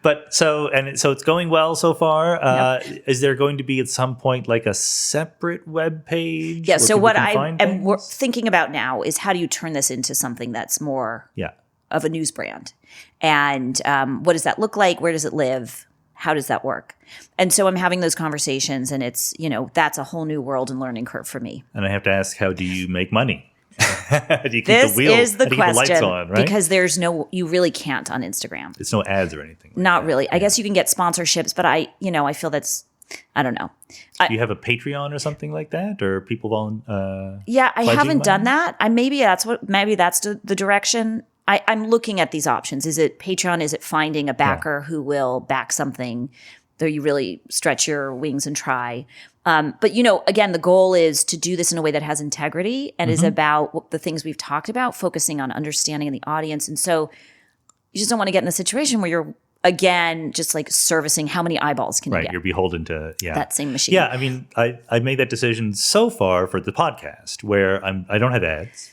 But so it's going well so far. Yep. Is there going to be at some point like a separate web page? Yeah. So what I am thinking about now is, how do you turn this into something that's more of a news brand? And what does that look like? Where does it live? How does that work? And so I'm having those conversations, and it's, that's a whole new world and learning curve for me. And I have to ask, how do you make money? Do you keep this the wheel, is the keep question, the lights on, right? because you really can't on Instagram. It's no ads or anything. Not really. I guess you can get sponsorships, but I feel that's I don't know. Do you have a Patreon or something like that, or people Yeah, I haven't money? done that. Maybe that's the direction. I'm looking at these options. Is it Patreon? Is it finding a backer who will back something though you really stretch your wings and try? But, again, the goal is to do this in a way that has integrity and is about the things we've talked about, focusing on understanding the audience. And so you just don't want to get in a situation where you're, again, just like servicing how many eyeballs can you Right, get. you're beholden to that same machine. Yeah, I mean, I made that decision so far for the podcast where I don't have ads.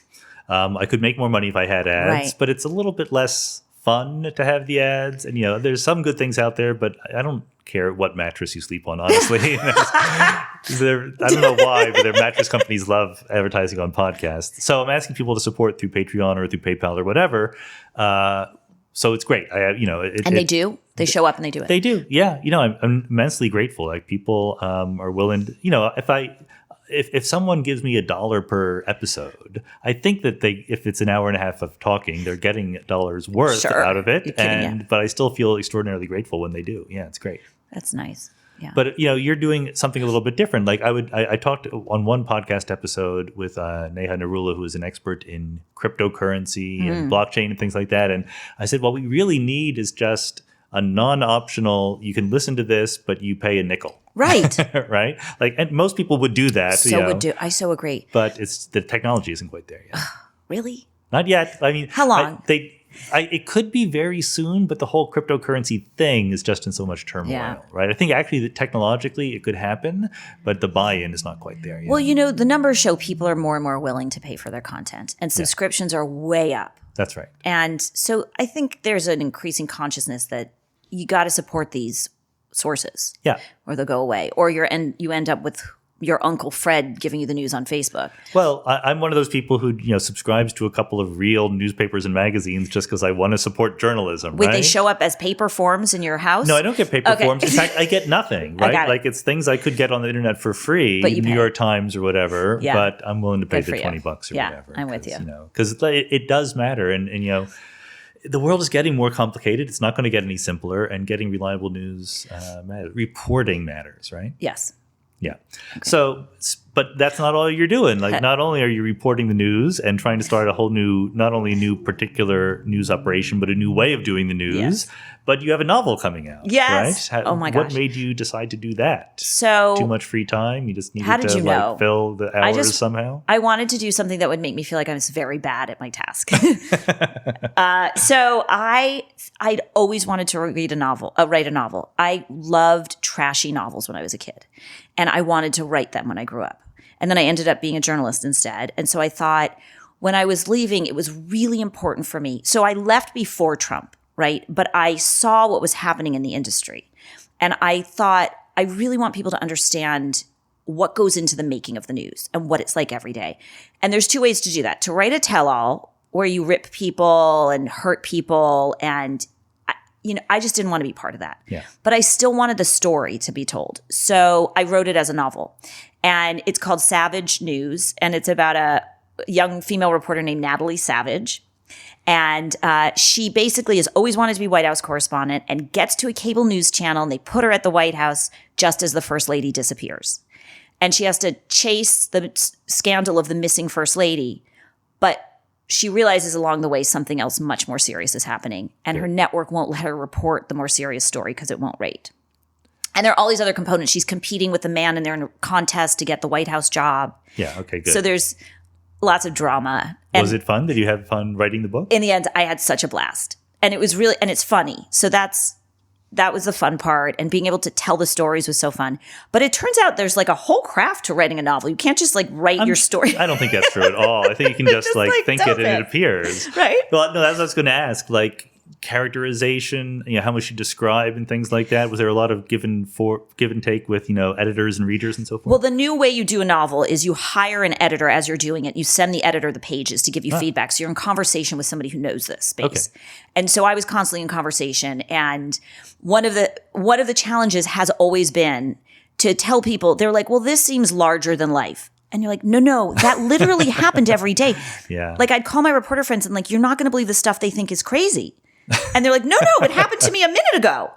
I could make more money if I had ads, but it's a little bit less fun to have the ads. And, there's some good things out there, but I don't care what mattress you sleep on, honestly. I don't know why, but their mattress companies love advertising on podcasts. So I'm asking people to support through Patreon or through PayPal or whatever. So it's great. They do. They show up and they do it. They do. Yeah. I'm immensely grateful. Like people are willing to, if someone gives me $1 per episode, I think that if it's an hour and a half of talking, they're getting $1 worth out of it. But I still feel extraordinarily grateful when they do. Yeah, it's great. That's nice. Yeah. But you're doing something a little bit different. Like I talked on one podcast episode with Neha Narula, who is an expert in cryptocurrency and blockchain and things like that. And I said, what we really need is just a non-optional, you can listen to this, but you pay a nickel. Right. Right? And most people would do that. I so agree. But the technology isn't quite there yet. Really? Not yet. I mean, how long? It could be very soon, but the whole cryptocurrency thing is just in so much turmoil, right? I think actually that technologically it could happen, but the buy-in is not quite there yet. Well, the numbers show people are more and more willing to pay for their content, and subscriptions are way up. That's right. And so I think there's an increasing consciousness that you got to support these sources, or they'll go away, or you end up with your Uncle Fred giving you the news on Facebook. Well, I'm one of those people who subscribes to a couple of real newspapers and magazines just because I want to support journalism. Wait, they show up as paper forms in your house? No, I don't get paper forms. In fact, I get nothing. Right? It's things I could get on the internet for free, New York Times or whatever. Yeah. But I'm willing to pay the $20 or whatever. I'm with you. Because it does matter, and the world is getting more complicated. It's not going to get any simpler, and getting reliable news matters. Reporting matters, right? Yes. Yeah. Okay. So, but that's not all you're doing. Not only are you reporting the news and trying to start a whole new, not only a new particular news operation, but a new way of doing the news, but you have a novel coming out. Yes. Right? Oh my gosh. What made you decide to do that? So too much free time? You just needed how did to you know? Fill the hours somehow? I wanted to do something that would make me feel like I was very bad at my task. So I'd always wanted to write a novel. I loved trashy novels when I was a kid, and I wanted to write them when I grew up. And then I ended up being a journalist instead. And so I thought when I was leaving, it was really important for me. So I left before Trump, right? But I saw what was happening in the industry. And I thought, I really want people to understand what goes into the making of the news and what it's like every day. And there's two ways to do that. To write a tell-all where you rip people and hurt people, and I just didn't want to be part of that. Yeah. But I still wanted the story to be told. So I wrote it as a novel. And it's called Savage News. And it's about a young female reporter named Natalie Savage. And she basically has always wanted to be White House correspondent and gets to a cable news channel, and they put her at the White House just as the First Lady disappears. And she has to chase the scandal of the missing First Lady. But she realizes along the way something else much more serious is happening. And her network won't let her report the more serious story because it won't rate. And there are all these other components. She's competing with the man, and they're in a contest to get the White House job. Yeah, okay, good. So there's lots of drama. Was it fun? Did you have fun writing the book? In the end, I had such a blast. And it was really, and it's funny. So that was the fun part. And being able to tell the stories was so fun. But it turns out there's like a whole craft to writing a novel. You can't just write your story. I don't think that's true at all. I think you can just think it and it appears. Right. Well, no, that's what I was going to ask. Characterization, how much you describe and things like that. Was there a lot of give and take with, editors and readers and so forth? Well, the new way you do a novel is you hire an editor as you're doing it. You send the editor the pages to give you feedback. So you're in conversation with somebody who knows this space. Okay. And so I was constantly in conversation. And one of the challenges has always been to tell people, they're like, well, this seems larger than life. And you're like, no, that literally happened every day. Yeah. I'd call my reporter friends and you're not going to believe the stuff they think is crazy. And they're like, no, it happened to me a minute ago.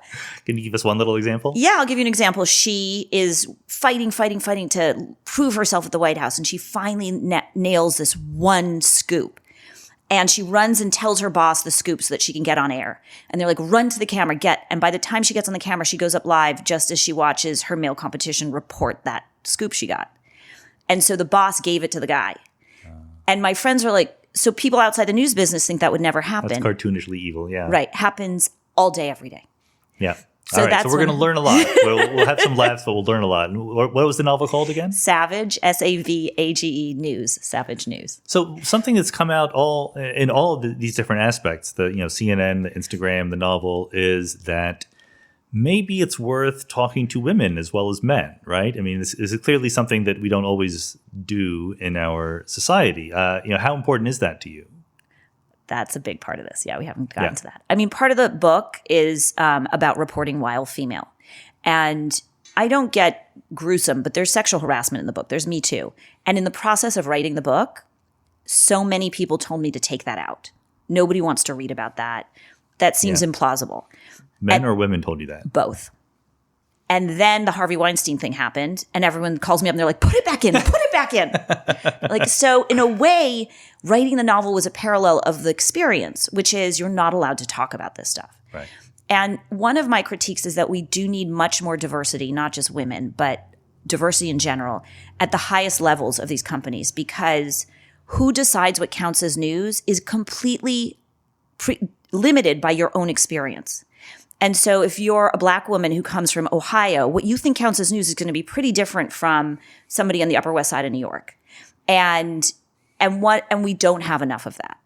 Can you give us one little example? Yeah, I'll give you an example. She is fighting to prove herself at the White House. And she finally nails this one scoop. And she runs and tells her boss the scoop so that she can get on air. And they're like, run to the camera, and by the time she gets on the camera, she goes up live just as she watches her male competition report that scoop she got. And so the boss gave it to the guy. And my friends are like, so people outside the news business think that would never happen. That's cartoonishly evil, yeah. Right. Happens all day, every day. Yeah. So all right, that's so we're going to learn a lot. We'll have some laughs, but we'll learn a lot. And what was the novel called again? Savage, SAVAGE News, Savage News. So something that's come out in all of these different aspects, the CNN, the Instagram, the novel, is that maybe it's worth talking to women as well as men, right? I mean, this is clearly something that we don't always do in our society. How important is that to you? That's a big part of this. Yeah, we haven't gotten to that. I mean, part of the book is about reporting while female. And I don't get gruesome, but there's sexual harassment in the book. There's Me Too. And in the process of writing the book, so many people told me to take that out. Nobody wants to read about that. That seems implausible. Men or women told you that? Both. And then the Harvey Weinstein thing happened, and everyone calls me up and they're like, put it back in, put it back in. Like, so in a way, writing the novel was a parallel of the experience, which is you're not allowed to talk about this stuff. Right. And one of my critiques is that we do need much more diversity, not just women, but diversity in general at the highest levels of these companies, because who decides what counts as news is completely limited by your own experience. And so if you're a Black woman who comes from Ohio, what you think counts as news is going to be pretty different from somebody on the Upper West Side of New York. And we don't have enough of that.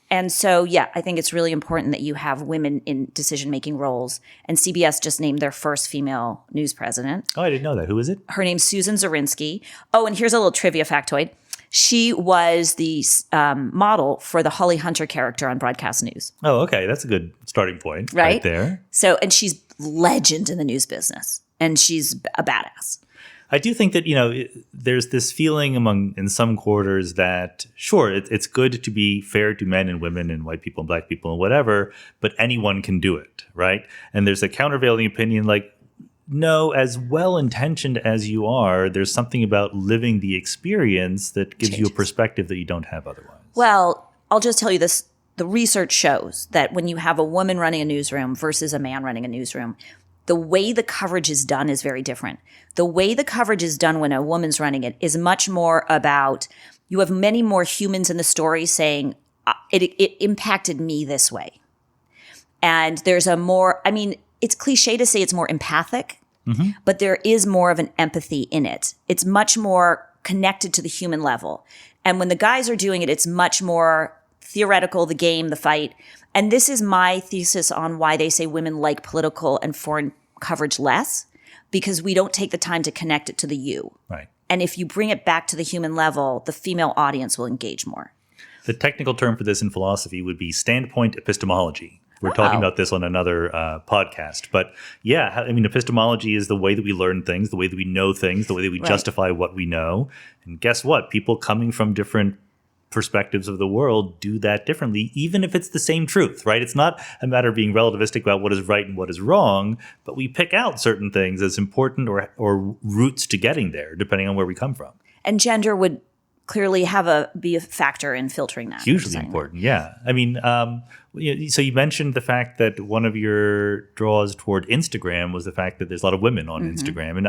And so, I think it's really important that you have women in decision-making roles. And CBS just named their first female news president. Oh, I didn't know that. Who is it? Her name's Susan Zirinsky. Oh, and here's a little trivia factoid. She was the model for the Holly Hunter character on broadcast news. Oh, okay. That's a good starting point right there. So, and she's legend in the news business, and she's a badass. I do think that, there's this feeling in some quarters that, sure, it's good to be fair to men and women and white people and Black people and whatever, but anyone can do it, right? And there's a countervailing opinion like, no, as well-intentioned as you are, there's something about living the experience that gives you a perspective that you don't have otherwise. Well, I'll just tell you this. The research shows that when you have a woman running a newsroom versus a man running a newsroom, the way the coverage is done is very different. The way the coverage is done when a woman's running it is much more about, you have many more humans in the story saying, it impacted me this way. And there's it's cliche to say it's more empathic, but there is more of an empathy in it. It's much more connected to the human level. And when the guys are doing it, it's much more theoretical, the game, the fight. And this is my thesis on why they say women like political and foreign coverage less, because we don't take the time to connect it to the you. Right. And if you bring it back to the human level, the female audience will engage more. The technical term for this in philosophy would be standpoint epistemology. We're talking about this on another podcast. But epistemology is the way that we learn things, the way that we know things, the way that we justify what we know. And guess what? People coming from different perspectives of the world do that differently, even if it's the same truth, right? It's not a matter of being relativistic about what is right and what is wrong, but we pick out certain things as important or routes to getting there, depending on where we come from. And gender would clearly be a factor in filtering that. Hugely important, yeah. I mean, so you mentioned the fact that one of your draws toward Instagram was the fact that there's a lot of women on Instagram. And,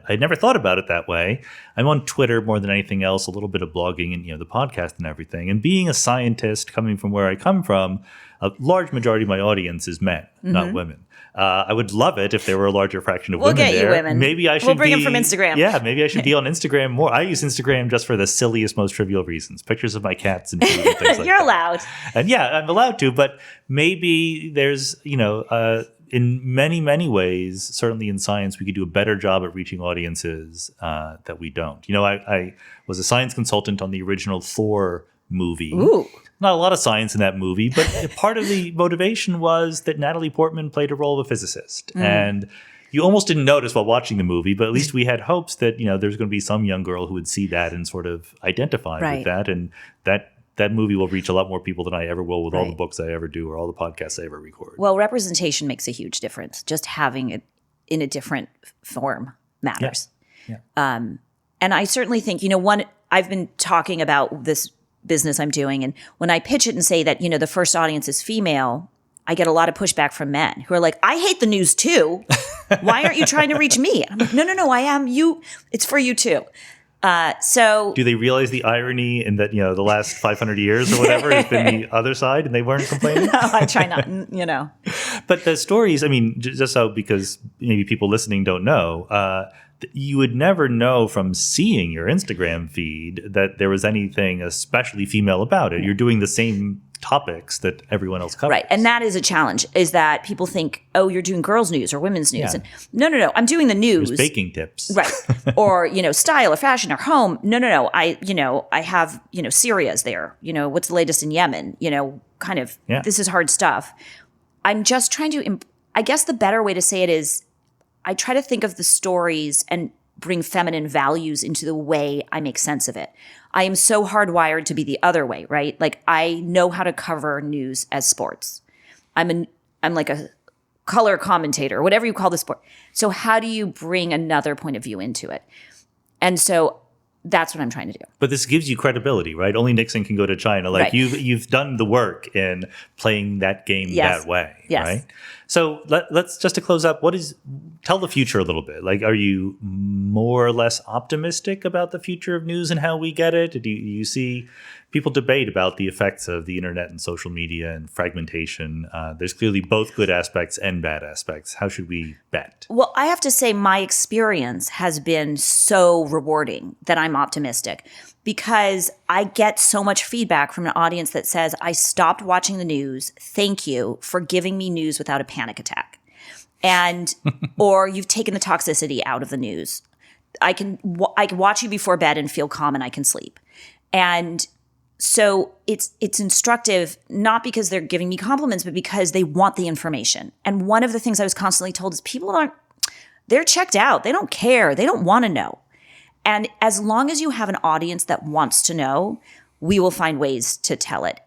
I never thought about it that way. I'm on Twitter more than anything else, a little bit of blogging and, the podcast and everything. And being a scientist coming from where I come from, a large majority of my audience is men, not women. I would love it if there were a larger fraction of women there. We'll get you women. Maybe I should We'll bring them from Instagram. Yeah, maybe I should be on Instagram more. I use Instagram just for the silliest, most trivial reasons. Pictures of my cats and food and things like that. You're allowed. And I'm allowed to, but maybe there's, in many, many ways, certainly in science, we could do a better job at reaching audiences that we don't. I was a science consultant on the original Thor movie. Ooh. Not a lot of science in that movie, but part of the motivation was that Natalie Portman played a role of a physicist. And you almost didn't notice while watching the movie, but at least we had hopes that, there's going to be some young girl who would see that and sort of identify with that. And that that movie will reach a lot more people than I ever will with all the Right. books I ever do or all the podcasts I ever record. Well, representation makes a huge difference. Just having it in a different form matters. Yeah. And I certainly think, I've been talking about this business I'm doing, and when I pitch it and say that, the first audience is female, I get a lot of pushback from men who are like, I hate the news too. Why aren't you trying to reach me? And I'm like, no, I am you. It's for you too. So do they realize the irony in that, the last 500 years or whatever has been the other side and they weren't complaining? no, I try not, But the stories, I mean, just so because maybe people listening don't know, you would never know from seeing your Instagram feed that there was anything especially female about it. You're doing the same topics that everyone else covers. Right. And that is a challenge, is that people think, oh, you're doing girls' news or women's news. Yeah. And no, I'm doing the news. There's baking tips. Right. Or, style or fashion or home. No. I have, Syria's there. What's the latest in Yemen? This is hard stuff. I'm just trying to, I guess the better way to say it is I try to think of the stories and bring feminine values into the way I make sense of it. I am so hardwired to be the other way, right? Like I know how to cover news as sports. I'm like a color commentator, whatever you call the sport. So how do you bring another point of view into it? And so that's what I'm trying to do. But this gives you credibility, right? Only Nixon can go to China. Like Right. you've done the work in playing that game Yes. that way, Yes. right? So let's just to close up. Tell the future a little bit. Like, are you more or less optimistic about the future of news and how we get it? Do you see people debate about the effects of the internet and social media and fragmentation? There's clearly both good aspects and bad aspects. How should we bet? Well, I have to say my experience has been so rewarding that I'm optimistic because I get so much feedback from an audience that says, I stopped watching the news. Thank you for giving me news without a panic attack. And, or you've taken the toxicity out of the news. I can watch you before bed and feel calm and I can sleep. And so it's instructive, not because they're giving me compliments, but because they want the information. And one of the things I was constantly told is they're checked out. They don't care. They don't want to know. And as long as you have an audience that wants to know, we will find ways to tell it.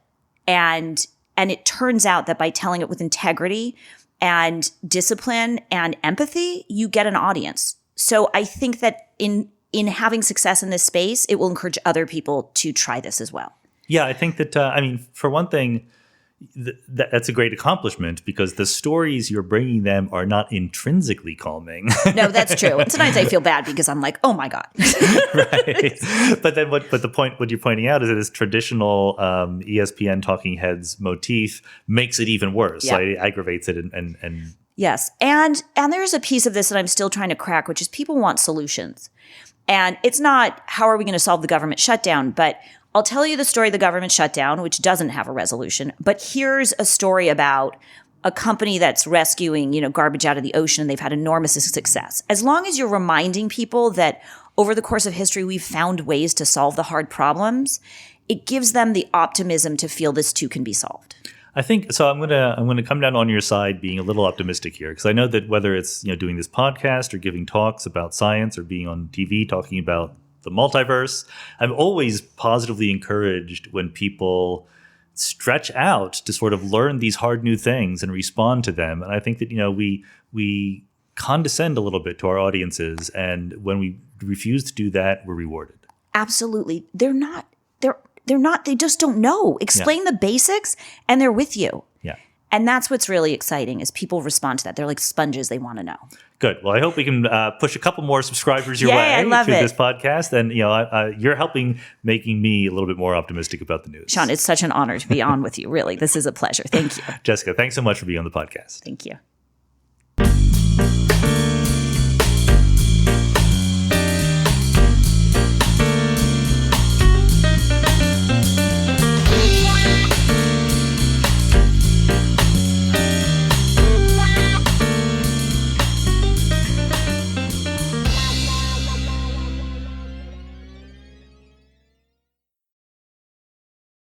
And it turns out that by telling it with integrity and discipline and empathy, you get an audience. So I think that in having success in this space, it will encourage other people to try this as well. Yeah, I think that, for one thing, that's a great accomplishment because the stories you're bringing them are not intrinsically calming. No, that's true. And sometimes I feel bad because I'm like, oh my God. Right. But then what you're pointing out is that this traditional ESPN talking heads motif makes it even worse. Yeah. Like, it aggravates it and Yes. And there's a piece of this that I'm still trying to crack, which is people want solutions. And it's not how are we going to solve the government shutdown, but I'll tell you the story of the government shutdown, which doesn't have a resolution. But here's a story about a company that's rescuing, garbage out of the ocean, and they've had enormous success. As long as you're reminding people that over the course of history, we've found ways to solve the hard problems, it gives them the optimism to feel this too can be solved. I think so. I'm gonna come down on your side, being a little optimistic here, because I know that whether it's doing this podcast or giving talks about science or being on TV talking about the multiverse, I'm always positively encouraged when people stretch out to sort of learn these hard new things and respond to them. And I think that we condescend a little bit to our audiences, and when we refuse to do that, we're rewarded. Absolutely, they're not. They just don't know. Explain the basics and they're with you. Yeah. And that's what's really exciting is people respond to that. They're like sponges. They want to know. Good. Well, I hope we can push a couple more subscribers your way I love through it. this podcast. And, you're making me a little bit more optimistic about the news. Sean, it's such an honor to be on with you. Really, this is a pleasure. Thank you. Jessica, thanks so much for being on the podcast. Thank you.